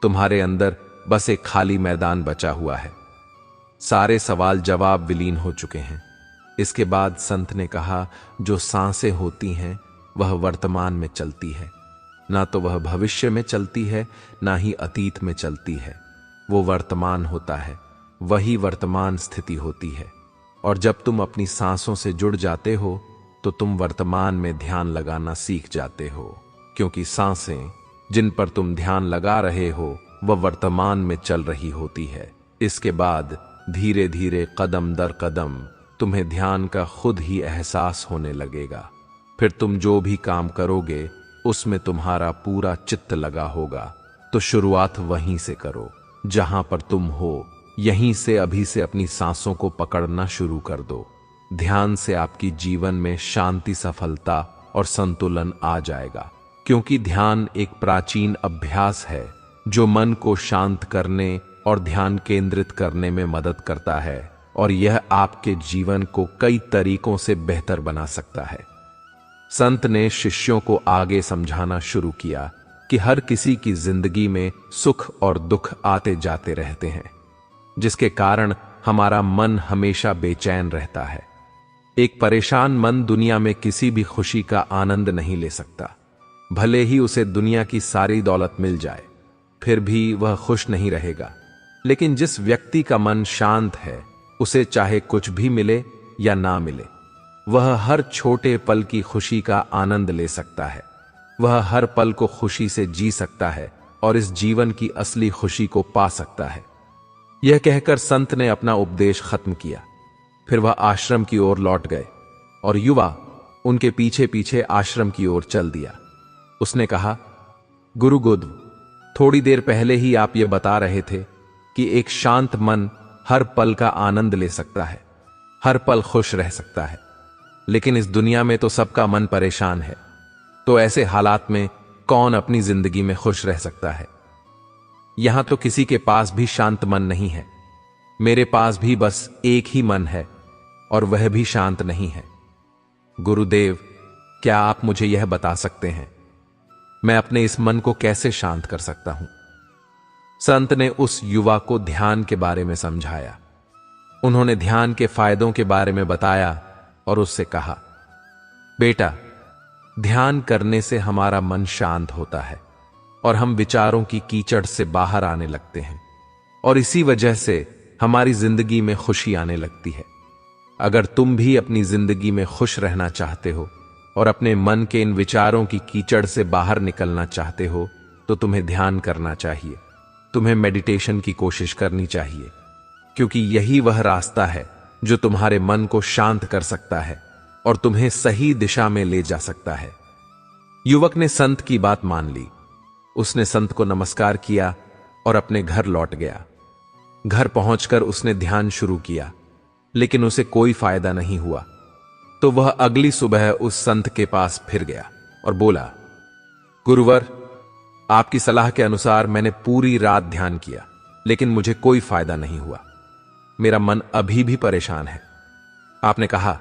तुम्हारे अंदर बस एक खाली मैदान बचा हुआ है। सारे सवाल जवाब विलीन हो चुके हैं। इसके बाद संत ने कहा, जो सांसें होती हैं वह वर्तमान में चलती है, ना तो वह भविष्य में चलती है, ना ही अतीत में चलती है। वो वर्तमान होता है, वही वर्तमान स्थिति होती है। और जब तुम अपनी सांसों से जुड़ जाते हो तो तुम वर्तमान में ध्यान लगाना सीख जाते हो। क्योंकि सांसें जिन पर तुम ध्यान लगा रहे हो वह वर्तमान में चल रही होती है। इसके बाद धीरे धीरे कदम दर कदम तुम्हें ध्यान का खुद ही एहसास होने लगेगा। फिर तुम जो भी काम करोगे उसमें तुम्हारा पूरा चित्त लगा होगा। तो शुरुआत वहीं से करो जहां पर तुम हो, यहीं से अभी से अपनी सांसों को पकड़ना शुरू कर दो। ध्यान से आपकी जीवन में शांति, सफलता और संतुलन आ जाएगा, क्योंकि ध्यान एक प्राचीन अभ्यास है जो मन को शांत करने और ध्यान केंद्रित करने में मदद करता है, और यह आपके जीवन को कई तरीकों से बेहतर बना सकता है। संत ने शिष्यों को आगे समझाना शुरू किया कि हर किसी की जिंदगी में सुख और दुख आते जाते रहते हैं, जिसके कारण हमारा मन हमेशा बेचैन रहता है। एक परेशान मन दुनिया में किसी भी खुशी का आनंद नहीं ले सकता। भले ही उसे दुनिया की सारी दौलत मिल जाए, फिर भी वह खुश नहीं रहेगा। लेकिन जिस व्यक्ति का मन शांत है, उसे चाहे कुछ भी मिले या ना मिले, वह हर छोटे पल की खुशी का आनंद ले सकता है। वह हर पल को खुशी से जी सकता है और इस जीवन की असली खुशी को पा सकता है। यह कहकर संत ने अपना उपदेश खत्म किया। फिर वह आश्रम की ओर लौट गए और युवा उनके पीछे पीछे आश्रम की ओर चल दिया। उसने कहा, गुरु गोदव, थोड़ी देर पहले ही आप ये बता रहे थे कि एक शांत मन हर पल का आनंद ले सकता है, हर पल खुश रह सकता है। लेकिन इस दुनिया में तो सबका मन परेशान है, तो ऐसे हालात में कौन अपनी जिंदगी में खुश रह सकता है? यहां तो किसी के पास भी शांत मन नहीं है। मेरे पास भी बस एक ही मन है और वह भी शांत नहीं है। गुरुदेव, क्या आप मुझे यह बता सकते हैं मैं अपने इस मन को कैसे शांत कर सकता हूं? संत ने उस युवा को ध्यान के बारे में समझाया। उन्होंने ध्यान के फायदों के बारे में बताया और उससे कहा, बेटा, ध्यान करने से हमारा मन शांत होता है और हम विचारों की कीचड़ से बाहर आने लगते हैं, और इसी वजह से हमारी जिंदगी में खुशी आने लगती है। अगर तुम भी अपनी जिंदगी में खुश रहना चाहते हो और अपने मन के इन विचारों की कीचड़ से बाहर निकलना चाहते हो, तो तुम्हें ध्यान करना चाहिए। तुम्हें मेडिटेशन की कोशिश करनी चाहिए, क्योंकि यही वह रास्ता है जो तुम्हारे मन को शांत कर सकता है और तुम्हें सही दिशा में ले जा सकता है। युवक ने संत की बात मान ली। उसने संत को नमस्कार किया और अपने घर लौट गया। घर पहुंचकर उसने ध्यान शुरू किया, लेकिन उसे कोई फायदा नहीं हुआ। तो वह अगली सुबह उस संत के पास फिर गया और बोला, गुरुवर, आपकी सलाह के अनुसार मैंने पूरी रात ध्यान किया, लेकिन मुझे कोई फायदा नहीं हुआ। मेरा मन अभी भी परेशान है। आपने कहा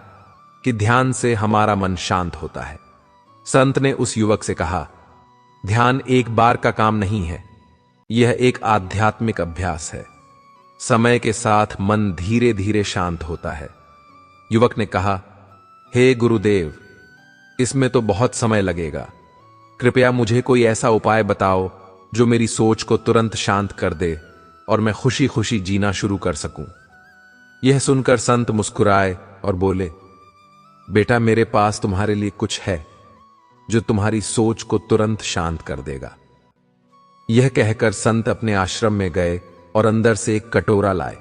कि ध्यान से हमारा मन शांत होता है। संत ने उस युवक से कहा, ध्यान एक बार का काम नहीं है, यह एक आध्यात्मिक अभ्यास है। समय के साथ मन धीरे धीरे शांत होता है। युवक ने कहा, हे गुरुदेव, इसमें तो बहुत समय लगेगा। कृपया मुझे कोई ऐसा उपाय बताओ जो मेरी सोच को तुरंत शांत कर दे और मैं खुशी खुशी जीना शुरू कर सकूं। यह सुनकर संत मुस्कुराए और बोले, बेटा, मेरे पास तुम्हारे लिए कुछ है जो तुम्हारी सोच को तुरंत शांत कर देगा। यह कहकर संत अपने आश्रम में गए और अंदर से एक कटोरा लाए।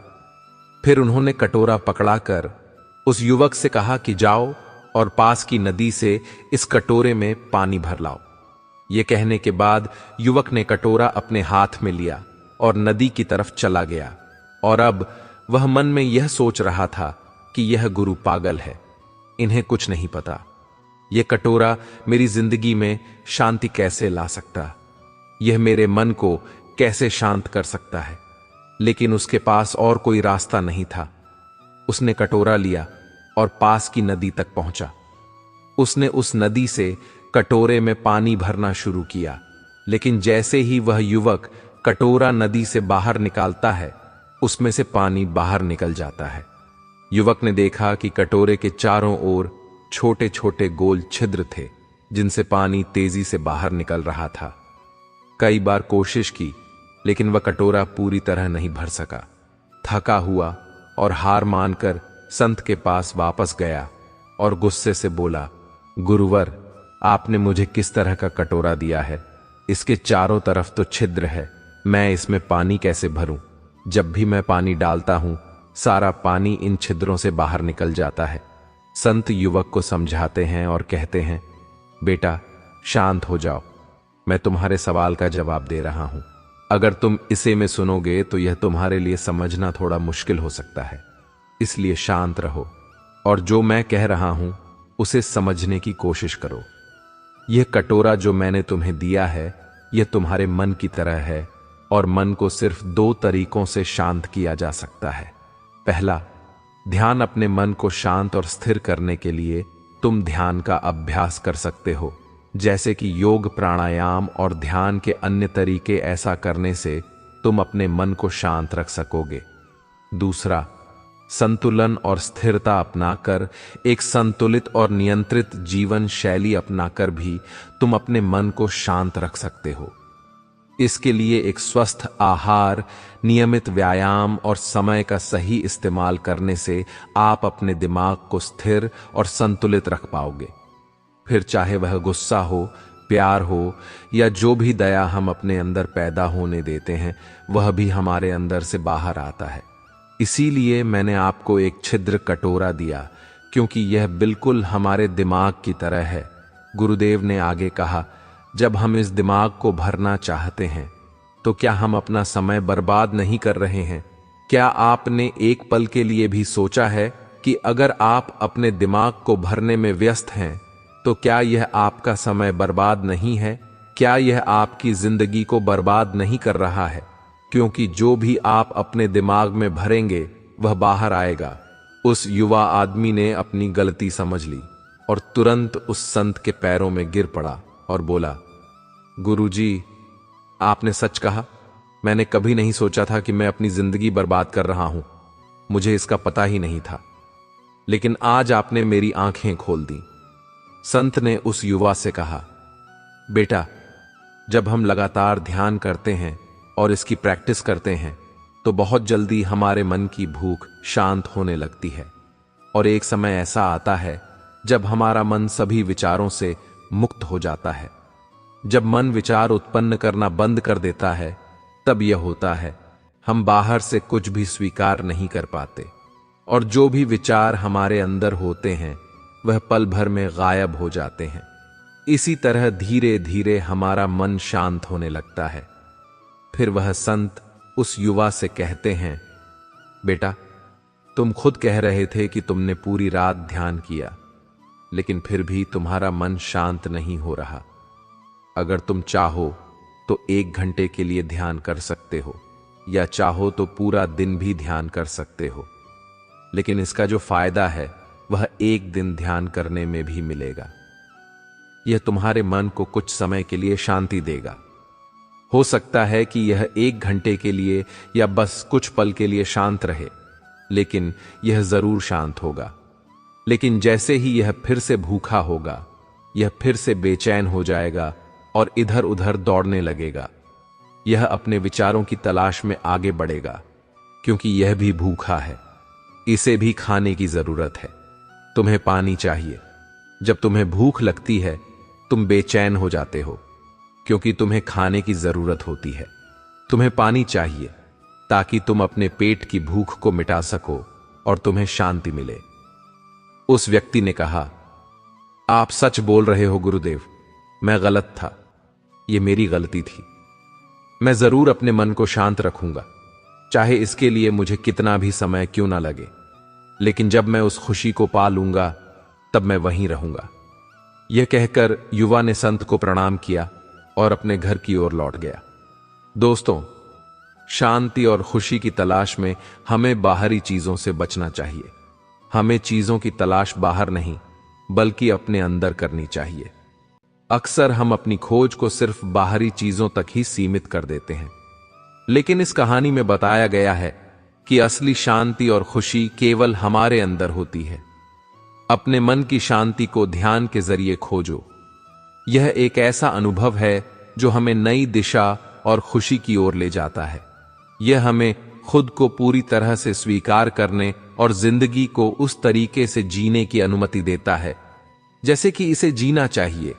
फिर उन्होंने कटोरा पकड़ाकर उस युवक से कहा कि जाओ और पास की नदी से इस कटोरे में पानी भर लाओ। यह कहने के बाद युवक ने कटोरा अपने हाथ में लिया और नदी की तरफ चला गया। और अब वह मन में यह सोच रहा था कि यह गुरु पागल है, इन्हें कुछ नहीं पता। यह कटोरा मेरी जिंदगी में शांति कैसे ला सकता, यह मेरे मन को कैसे शांत कर सकता है। लेकिन उसके पास और कोई रास्ता नहीं था। उसने कटोरा लिया और पास की नदी तक पहुंचा। उसने उस नदी से कटोरे में पानी भरना शुरू किया, लेकिन जैसे ही वह युवक कटोरा नदी से बाहर निकालता है, उसमें से पानी बाहर निकल जाता है। युवक ने देखा कि कटोरे के चारों ओर छोटे छोटे गोल छिद्र थे, जिनसे पानी तेजी से बाहर निकल रहा था। कई बार कोशिश की, लेकिन वह कटोरा पूरी तरह नहीं भर सका। थका हुआ और हार मानकर संत के पास वापस गया और गुस्से से बोला, गुरुवर, आपने मुझे किस तरह का कटोरा दिया है? इसके चारों तरफ तो छिद्र है, मैं इसमें पानी कैसे भरूं? जब भी मैं पानी डालता हूं, सारा पानी इन छिद्रों से बाहर निकल जाता है। संत युवक को समझाते हैं और कहते हैं, बेटा शांत हो जाओ, मैं तुम्हारे सवाल का जवाब दे रहा हूं। अगर तुम इसे में सुनोगे तो यह तुम्हारे लिए समझना थोड़ा मुश्किल हो सकता है, इसलिए शांत रहो और जो मैं कह रहा हूं उसे समझने की कोशिश करो। यह कटोरा जो मैंने तुम्हें दिया है, यह तुम्हारे मन की तरह है और मन को सिर्फ 2 तरीकों से शांत किया जा सकता है। पहला, ध्यान। अपने मन को शांत और स्थिर करने के लिए तुम ध्यान का अभ्यास कर सकते हो, जैसे कि योग, प्राणायाम और ध्यान के अन्य तरीके। ऐसा करने से तुम अपने मन को शांत रख सकोगे। दूसरा, संतुलन और स्थिरता अपनाकर, एक संतुलित और नियंत्रित जीवन शैली अपनाकर भी तुम अपने मन को शांत रख सकते हो। इसके लिए एक स्वस्थ आहार, नियमित व्यायाम और समय का सही इस्तेमाल करने से आप अपने दिमाग को स्थिर और संतुलित रख पाओगे। फिर चाहे वह गुस्सा हो, प्यार हो या जो भी दया हम अपने अंदर पैदा होने देते हैं, वह भी हमारे अंदर से बाहर आता है। इसीलिए मैंने आपको एक छिद्र कटोरा दिया, क्योंकि यह बिल्कुल हमारे दिमाग की तरह है। गुरुदेव ने आगे कहा, जब हम इस दिमाग को भरना चाहते हैं तो क्या हम अपना समय बर्बाद नहीं कर रहे हैं? क्या आपने एक पल के लिए भी सोचा है कि अगर आप अपने दिमाग को भरने में व्यस्त हैं तो क्या यह आपका समय बर्बाद नहीं है? क्या यह आपकी जिंदगी को बर्बाद नहीं कर रहा है? क्योंकि जो भी आप अपने दिमाग में भरेंगे वह बाहर आएगा। उस युवा आदमी ने अपनी गलती समझ ली और तुरंत उस संत के पैरों में गिर पड़ा और बोला, गुरुजी, आपने सच कहा। मैंने कभी नहीं सोचा था कि मैं अपनी जिंदगी बर्बाद कर रहा हूं। मुझे इसका पता ही नहीं था, लेकिन आज आपने मेरी आंखें खोल दी। संत ने उस युवा से कहा, बेटा, जब हम लगातार ध्यान करते हैं और इसकी प्रैक्टिस करते हैं तो बहुत जल्दी हमारे मन की भूख शांत होने लगती है और एक समय ऐसा आता है जब हमारा मन सभी विचारों से मुक्त हो जाता है। जब मन विचार उत्पन्न करना बंद कर देता है, तब यह होता है हम बाहर से कुछ भी स्वीकार नहीं कर पाते और जो भी विचार हमारे अंदर होते हैं वह पल भर में गायब हो जाते हैं। इसी तरह धीरे धीरे हमारा मन शांत होने लगता है। फिर वह संत उस युवा से कहते हैं, बेटा, तुम खुद कह रहे थे कि तुमने पूरी रात ध्यान किया, लेकिन फिर भी तुम्हारा मन शांत नहीं हो रहा। अगर तुम चाहो तो 1 घंटे के लिए ध्यान कर सकते हो या चाहो तो पूरा दिन भी ध्यान कर सकते हो, लेकिन इसका जो फायदा है वह 1 दिन ध्यान करने में भी मिलेगा। यह तुम्हारे मन को कुछ समय के लिए शांति देगा। हो सकता है कि यह 1 घंटे के लिए या बस कुछ पल के लिए शांत रहे, लेकिन यह जरूर शांत होगा। लेकिन जैसे ही यह फिर से भूखा होगा, यह फिर से बेचैन हो जाएगा और इधर उधर दौड़ने लगेगा। यह अपने विचारों की तलाश में आगे बढ़ेगा, क्योंकि यह भी भूखा है। इसे भी खाने की जरूरत है। तुम्हें पानी चाहिए। जब तुम्हें भूख लगती है, तुम बेचैन हो जाते हो, क्योंकि तुम्हें खाने की जरूरत होती है। तुम्हें पानी चाहिए ताकि तुम अपने पेट की भूख को मिटा सको और तुम्हें शांति मिले। उस व्यक्ति ने कहा, आप सच बोल रहे हो गुरुदेव, मैं गलत था, यह मेरी गलती थी। मैं जरूर अपने मन को शांत रखूंगा, चाहे इसके लिए मुझे कितना भी समय क्यों ना लगे, लेकिन जब मैं उस खुशी को पा लूंगा तब मैं वहीं रहूंगा। यह कहकर युवा ने संत को प्रणाम किया और अपने घर की ओर लौट गया। दोस्तों, शांति और खुशी की तलाश में हमें बाहरी चीजों से बचना चाहिए। हमें चीजों की तलाश बाहर नहीं बल्कि अपने अंदर करनी चाहिए। अक्सर हम अपनी खोज को सिर्फ बाहरी चीजों तक ही सीमित कर देते हैं, लेकिन इस कहानी में बताया गया है कि असली शांति और खुशी केवल हमारे अंदर होती है। अपने मन की शांति को ध्यान के जरिए खोजो। यह एक ऐसा अनुभव है जो हमें नई दिशा और खुशी की ओर ले जाता है। यह हमें खुद को पूरी तरह से स्वीकार करने और जिंदगी को उस तरीके से जीने की अनुमति देता है जैसे कि इसे जीना चाहिए,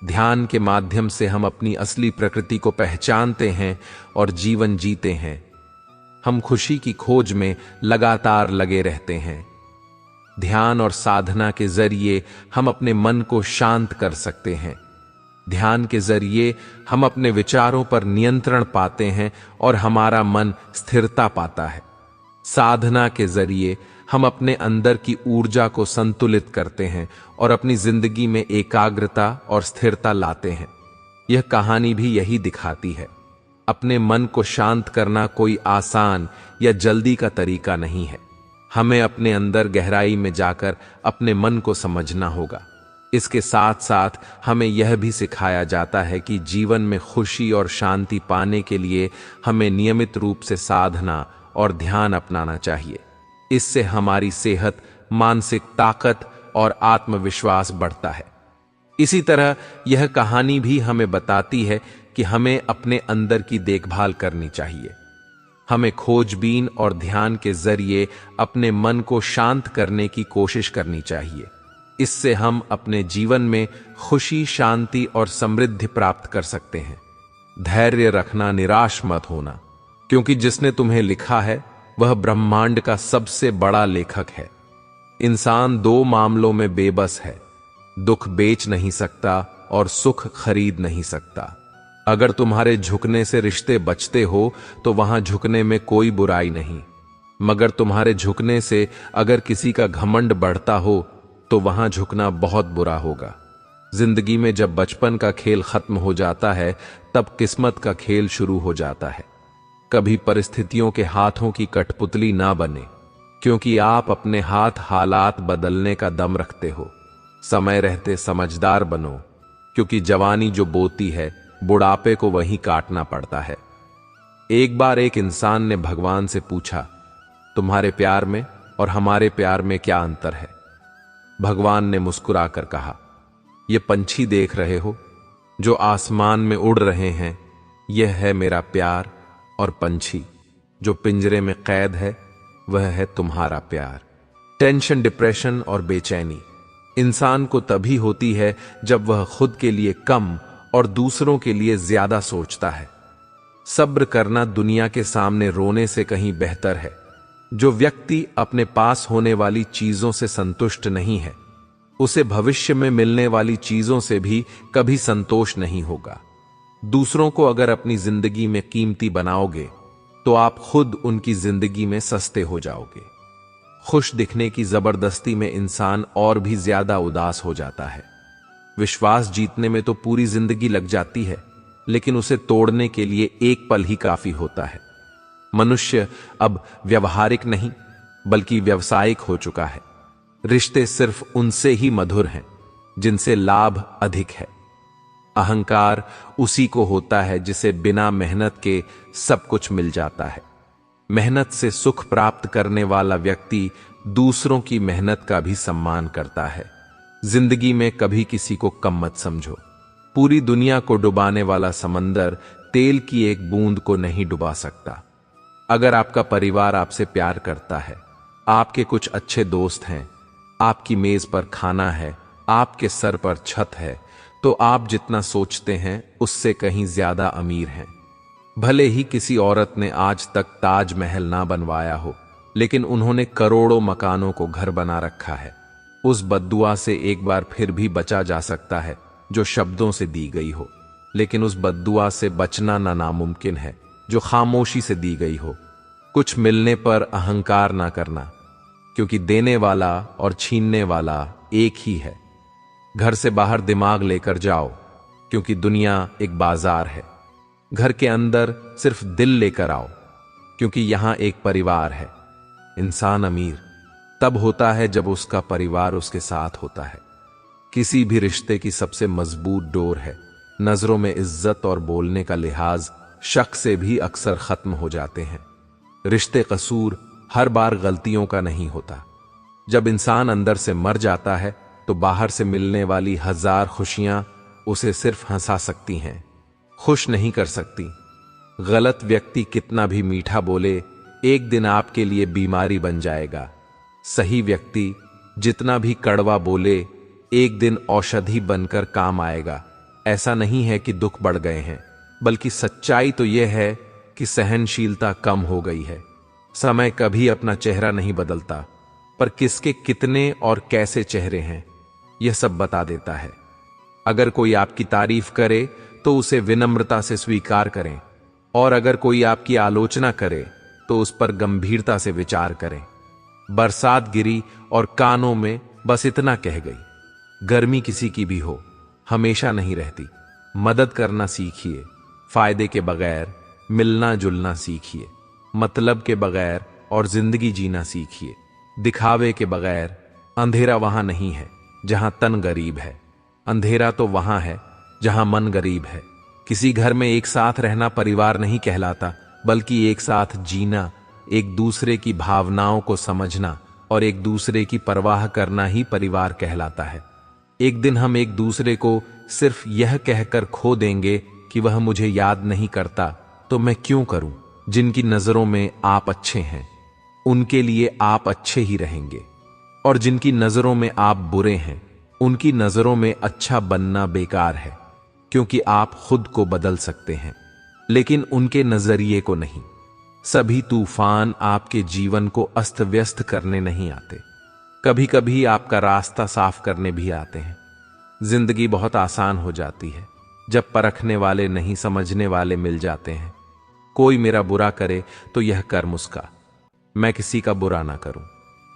ध्यान के माध्यम से हम अपनी असली प्रकृति को पहचानते हैं और जीवन जीते हैं। हम खुशी की खोज में लगातार लगे रहते हैं। ध्यान और साधना के जरिए हम अपने मन को शांत कर सकते हैं। ध्यान के जरिए हम अपने विचारों पर नियंत्रण पाते हैं और हमारा मन स्थिरता पाता है। साधना के जरिए हम अपने अंदर की ऊर्जा को संतुलित करते हैं और अपनी जिंदगी में एकाग्रता और स्थिरता लाते हैं। यह कहानी भी यही दिखाती है। अपने मन को शांत करना कोई आसान या जल्दी का तरीका नहीं है। हमें अपने अंदर गहराई में जाकर अपने मन को समझना होगा। इसके साथ साथ हमें यह भी सिखाया जाता है कि जीवन में खुशी और शांति पाने के लिए हमें नियमित रूप से साधना और ध्यान अपनाना चाहिए। इससे हमारी सेहत, मानसिक ताकत और आत्मविश्वास बढ़ता है। इसी तरह यह कहानी भी हमें बताती है कि हमें अपने अंदर की देखभाल करनी चाहिए। हमें खोजबीन और ध्यान के जरिए अपने मन को शांत करने की कोशिश करनी चाहिए। इससे हम अपने जीवन में खुशी, शांति और समृद्धि प्राप्त कर सकते हैं। धैर्य रखना, निराश मत होना, क्योंकि जिसने तुम्हें लिखा है वह ब्रह्मांड का सबसे बड़ा लेखक है। इंसान दो मामलों में बेबस है, दुख बेच नहीं सकता और सुख खरीद नहीं सकता। अगर तुम्हारे झुकने से रिश्ते बचते हो तो वहां झुकने में कोई बुराई नहीं, मगर तुम्हारे झुकने से अगर किसी का घमंड बढ़ता हो तो वहां झुकना बहुत बुरा होगा। जिंदगी में जब बचपन का खेल खत्म हो जाता है तब किस्मत का खेल शुरू हो जाता है। कभी परिस्थितियों के हाथों की कठपुतली ना बने, क्योंकि आप अपने हाथ हालात बदलने का दम रखते हो। समय रहते समझदार बनो, क्योंकि जवानी जो बोती है बुढ़ापे को वहीं काटना पड़ता है। एक बार एक इंसान ने भगवान से पूछा, तुम्हारे प्यार में और हमारे प्यार में क्या अंतर है? भगवान ने मुस्कुराकर कहा, ये पंछी देख रहे हो जो आसमान में उड़ रहे हैं, यह है मेरा प्यार, और पंछी जो पिंजरे में कैद है वह है तुम्हारा प्यार। टेंशन, डिप्रेशन और बेचैनी इंसान को तभी होती है जब वह खुद के लिए कम और दूसरों के लिए ज्यादा सोचता है। सब्र करना दुनिया के सामने रोने से कहीं बेहतर है। जो व्यक्ति अपने पास होने वाली चीजों से संतुष्ट नहीं है, उसे भविष्य में मिलने वाली चीजों से भी कभी संतोष नहीं होगा। दूसरों को अगर अपनी जिंदगी में कीमती बनाओगे तो आप खुद उनकी जिंदगी में सस्ते हो जाओगे। खुश दिखने की जबरदस्ती में इंसान और भी ज्यादा उदास हो जाता है। विश्वास जीतने में तो पूरी जिंदगी लग जाती है, लेकिन उसे तोड़ने के लिए एक पल ही काफी होता है। मनुष्य अब व्यवहारिक नहीं बल्कि व्यावसायिक हो चुका है। रिश्ते सिर्फ उनसे ही मधुर हैं जिनसे लाभ अधिक है। अहंकार उसी को होता है जिसे बिना मेहनत के सब कुछ मिल जाता है। मेहनत से सुख प्राप्त करने वाला व्यक्ति दूसरों की मेहनत का भी सम्मान करता है। जिंदगी में कभी किसी को कम मत समझो। पूरी दुनिया को डुबाने वाला समंदर तेल की एक बूंद को नहीं डुबा सकता। अगर आपका परिवार आपसे प्यार करता है, आपके कुछ अच्छे दोस्त हैं, आपकी मेज पर खाना है, आपके सर पर छत है, तो आप जितना सोचते हैं उससे कहीं ज्यादा अमीर हैं। भले ही किसी औरत ने आज तक ताजमहल ना बनवाया हो, लेकिन उन्होंने करोड़ों मकानों को घर बना रखा है। उस बद्दुआ से एक बार फिर भी बचा जा सकता है जो शब्दों से दी गई हो, लेकिन उस बद्दुआ से बचना ना नामुमकिन है जो खामोशी से दी गई हो। कुछ मिलने पर अहंकार ना करना, क्योंकि देने वाला और छीनने वाला एक ही है। घर से बाहर दिमाग लेकर जाओ, क्योंकि दुनिया एक बाजार है। घर के अंदर सिर्फ दिल लेकर आओ, क्योंकि यहां एक परिवार है। इंसान अमीर तब होता है जब उसका परिवार उसके साथ होता है। किसी भी रिश्ते की सबसे मजबूत डोर है नजरों में इज्जत, और बोलने का लिहाज शक से भी अक्सर खत्म हो जाते हैं। रिश्ते कसूर हर बार गलतियों का नहीं होता। जब इंसान अंदर से मर जाता है तो बाहर से मिलने वाली हजार खुशियां उसे सिर्फ हंसा सकती हैं, खुश नहीं कर सकती। गलत व्यक्ति कितना भी मीठा बोले, एक दिन आपके लिए बीमारी बन जाएगा। सही व्यक्ति जितना भी कड़वा बोले, एक दिन औषधि बनकर काम आएगा। ऐसा नहीं है कि दुख बढ़ गए हैं, बल्कि सच्चाई तो यह है कि सहनशीलता कम हो गई है। समय कभी अपना चेहरा नहीं बदलता, पर किसके कितने और कैसे चेहरे हैं यह सब बता देता है। अगर कोई आपकी तारीफ करे तो उसे विनम्रता से स्वीकार करें, और अगर कोई आपकी आलोचना करे तो उस पर गंभीरता से विचार करें। बरसात गिरी और कानों में बस इतना कह गई। गर्मी किसी की भी हो, हमेशा नहीं रहती। मदद करना सीखिए, फायदे के बगैर मिलना जुलना सीखिए, मतलब के बगैर और जिंदगी जीना सीखिए। दिखावे के बगैर। अंधेरा वहां नहीं है जहां तन गरीब है, अंधेरा तो वहां है जहां मन गरीब है। किसी घर में एक साथ रहना परिवार नहीं कहलाता, बल्कि एक साथ जीना, एक दूसरे की भावनाओं को समझना और एक दूसरे की परवाह करना ही परिवार कहलाता है। एक दिन हम एक दूसरे को सिर्फ यह कहकर खो देंगे कि वह मुझे याद नहीं करता, तो मैं क्यों करूं। जिनकी नजरों में आप अच्छे हैं, उनके लिए आप अच्छे ही रहेंगे, और जिनकी नजरों में आप बुरे हैं, उनकी नजरों में अच्छा बनना बेकार है, क्योंकि आप खुद को बदल सकते हैं, लेकिन उनके नजरिए को नहीं। सभी तूफान आपके जीवन को अस्त व्यस्त करने नहीं आते, कभी कभी आपका रास्ता साफ करने भी आते हैं। जिंदगी बहुत आसान हो जाती है जब परखने वाले नहीं, समझने वाले मिल जाते हैं। कोई मेरा बुरा करे तो यह कर्म उसका, मैं किसी का बुरा ना करूं।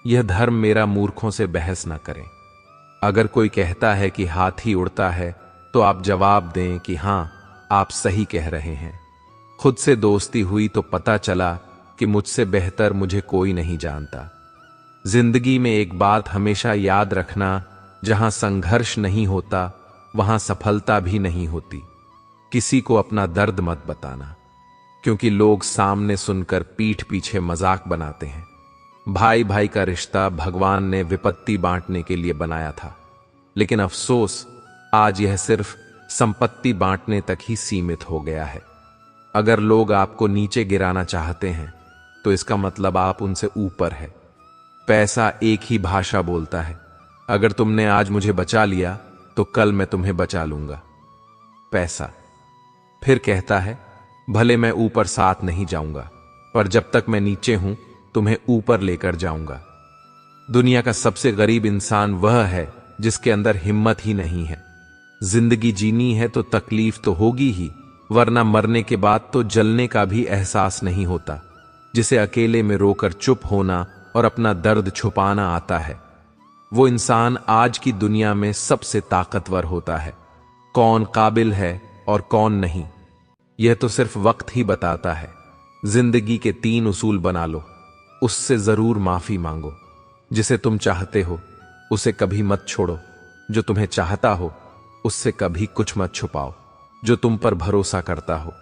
यह धर्म मेरा मूर्खों से बहस ना करें। अगर कोई कहता है कि हाथी उड़ता है, तो आप जवाब दें कि हां, आप सही कह रहे हैं। खुद से दोस्ती हुई तो पता चला कि मुझसे बेहतर मुझे कोई नहीं जानता। जिंदगी में एक बात हमेशा याद रखना, जहां संघर्ष नहीं होता वहां सफलता भी नहीं होती। किसी को अपना दर्द मत बताना, क्योंकि लोग सामने सुनकर पीठ पीछे मजाक बनाते हैं। भाई भाई का रिश्ता भगवान ने विपत्ति बांटने के लिए बनाया था, लेकिन अफसोस आज यह सिर्फ संपत्ति बांटने तक ही सीमित हो गया है। अगर लोग आपको नीचे गिराना चाहते हैं, तो इसका मतलब आप उनसे ऊपर है। पैसा एक ही भाषा बोलता है। अगर तुमने आज मुझे बचा लिया, तो कल मैं तुम्हें बचा लूंगा। पैसा फिर कहता है, भले मैं ऊपर साथ नहीं जाऊंगा, पर जब तक मैं नीचे हूं तुम्हें ऊपर लेकर जाऊंगा। दुनिया का सबसे गरीब इंसान वह है जिसके अंदर हिम्मत ही नहीं है। जिंदगी जीनी है तो तकलीफ तो होगी ही, वरना मरने के बाद तो जलने का भी एहसास नहीं होता। जिसे अकेले में रोकर चुप होना और अपना दर्द छुपाना आता है, वो इंसान आज की दुनिया में सबसे ताकतवर होता है। कौन काबिल है और कौन नहीं, यह तो सिर्फ वक्त ही बताता है। जिंदगी के 3 उसूल बना लो, उससे जरूर माफी मांगो। जिसे तुम चाहते हो उसे कभी मत छोड़ो, जो तुम्हें चाहता हो उससे कभी कुछ मत छुपाओ, जो तुम पर भरोसा करता हो।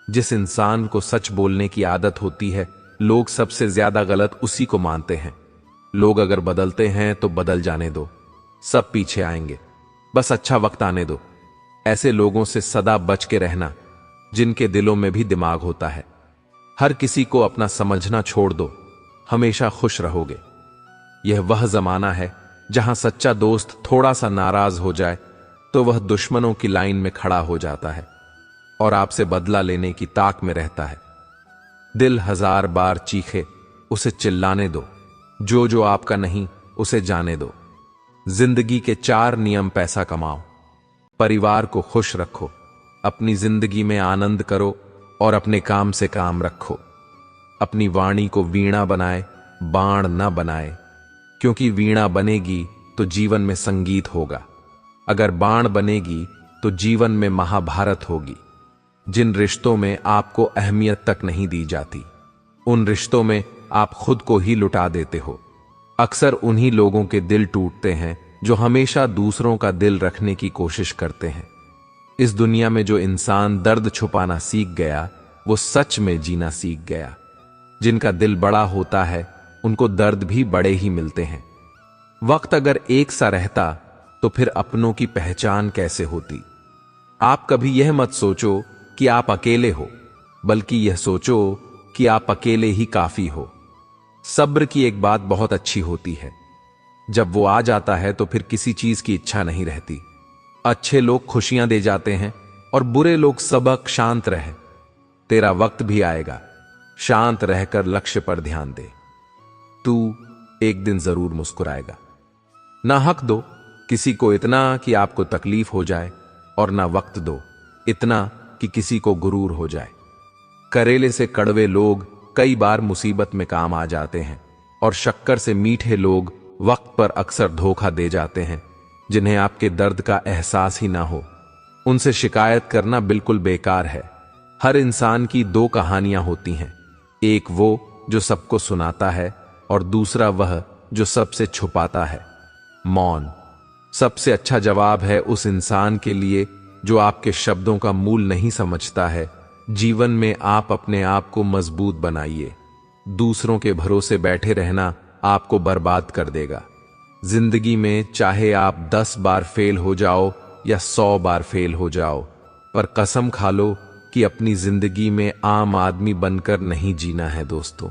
जिस इंसान को सच बोलने की आदत होती है, लोग सबसे ज्यादा गलत उसी को मानते हैं। लोग अगर बदलते हैं तो बदल जाने दो, सब पीछे आएंगे, बस अच्छा वक्त आने दो। ऐसे लोगों से सदा बच के रहना जिनके दिलों में भी दिमाग होता है। हर किसी को अपना समझना छोड़ दो, हमेशा खुश रहोगे। यह वह जमाना है जहां सच्चा दोस्त थोड़ा सा नाराज हो जाए तो वह दुश्मनों की लाइन में खड़ा हो जाता है और आपसे बदला लेने की ताक में रहता है। दिल 1000 बार चीखे, उसे चिल्लाने दो। जो जो आपका नहीं उसे जाने दो। जिंदगी के 4 नियम पैसा कमाओ, परिवार को खुश रखो, अपनी जिंदगी में आनंद करो और अपने काम से काम रखो। अपनी वाणी को वीणा बनाए, बाण न बनाए, क्योंकि वीणा बनेगी तो जीवन में संगीत होगा, अगर बाण बनेगी तो जीवन में महाभारत होगी। जिन रिश्तों में आपको अहमियत तक नहीं दी जाती, उन रिश्तों में आप खुद को ही लुटा देते हो। अक्सर उन्हीं लोगों के दिल टूटते हैं जो हमेशा दूसरों का दिल रखने की कोशिश करते हैं। इस दुनिया में जो इंसान दर्द छुपाना सीख गया, वो सच में जीना सीख गया। जिनका दिल बड़ा होता है, उनको दर्द भी बड़े ही मिलते हैं। वक्त अगर एक सा रहता तो फिर अपनों की पहचान कैसे होती। आप कभी यह मत सोचो कि आप अकेले हो, बल्कि यह सोचो कि आप अकेले ही काफी हो। सब्र की एक बात बहुत अच्छी होती है, जब वो आ जाता है तो फिर किसी चीज की इच्छा नहीं रहती। अच्छे लोग खुशियां दे जाते हैं और बुरे लोग सबक। शांत रह, तेरा वक्त भी आएगा। शांत रहकर लक्ष्य पर ध्यान दे, तू एक दिन जरूर मुस्कुराएगा। ना हक दो किसी को इतना कि आपको तकलीफ हो जाए, और ना वक्त दो इतना कि किसी को गुरूर हो जाए। करेले से कड़वे लोग कई बार मुसीबत में काम आ जाते हैं, और शक्कर से मीठे लोग वक्त पर अक्सर धोखा दे जाते हैं। जिन्हें आपके दर्द का एहसास ही ना हो, उनसे शिकायत करना बिल्कुल बेकार है। हर इंसान की दो कहानियां होती हैं, एक वो जो सबको सुनाता है, और दूसरा वह जो सबसे छुपाता है। मौन सबसे अच्छा जवाब है उस इंसान के लिए जो आपके शब्दों का मूल नहीं समझता है। जीवन में आप अपने आप को मजबूत बनाइए। दूसरों के भरोसे बैठे रहना आपको बर्बाद कर देगा। जिंदगी में चाहे आप 10 बार फेल हो जाओ या 100 बार फेल हो जाओ, पर कसम खा लो कि अपनी जिंदगी में आम आदमी बनकर नहीं जीना है। दोस्तों,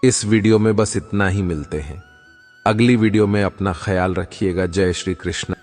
इस वीडियो में बस इतना ही। मिलते हैं अगली वीडियो में। अपना ख्याल रखिएगा। जय श्री कृष्ण।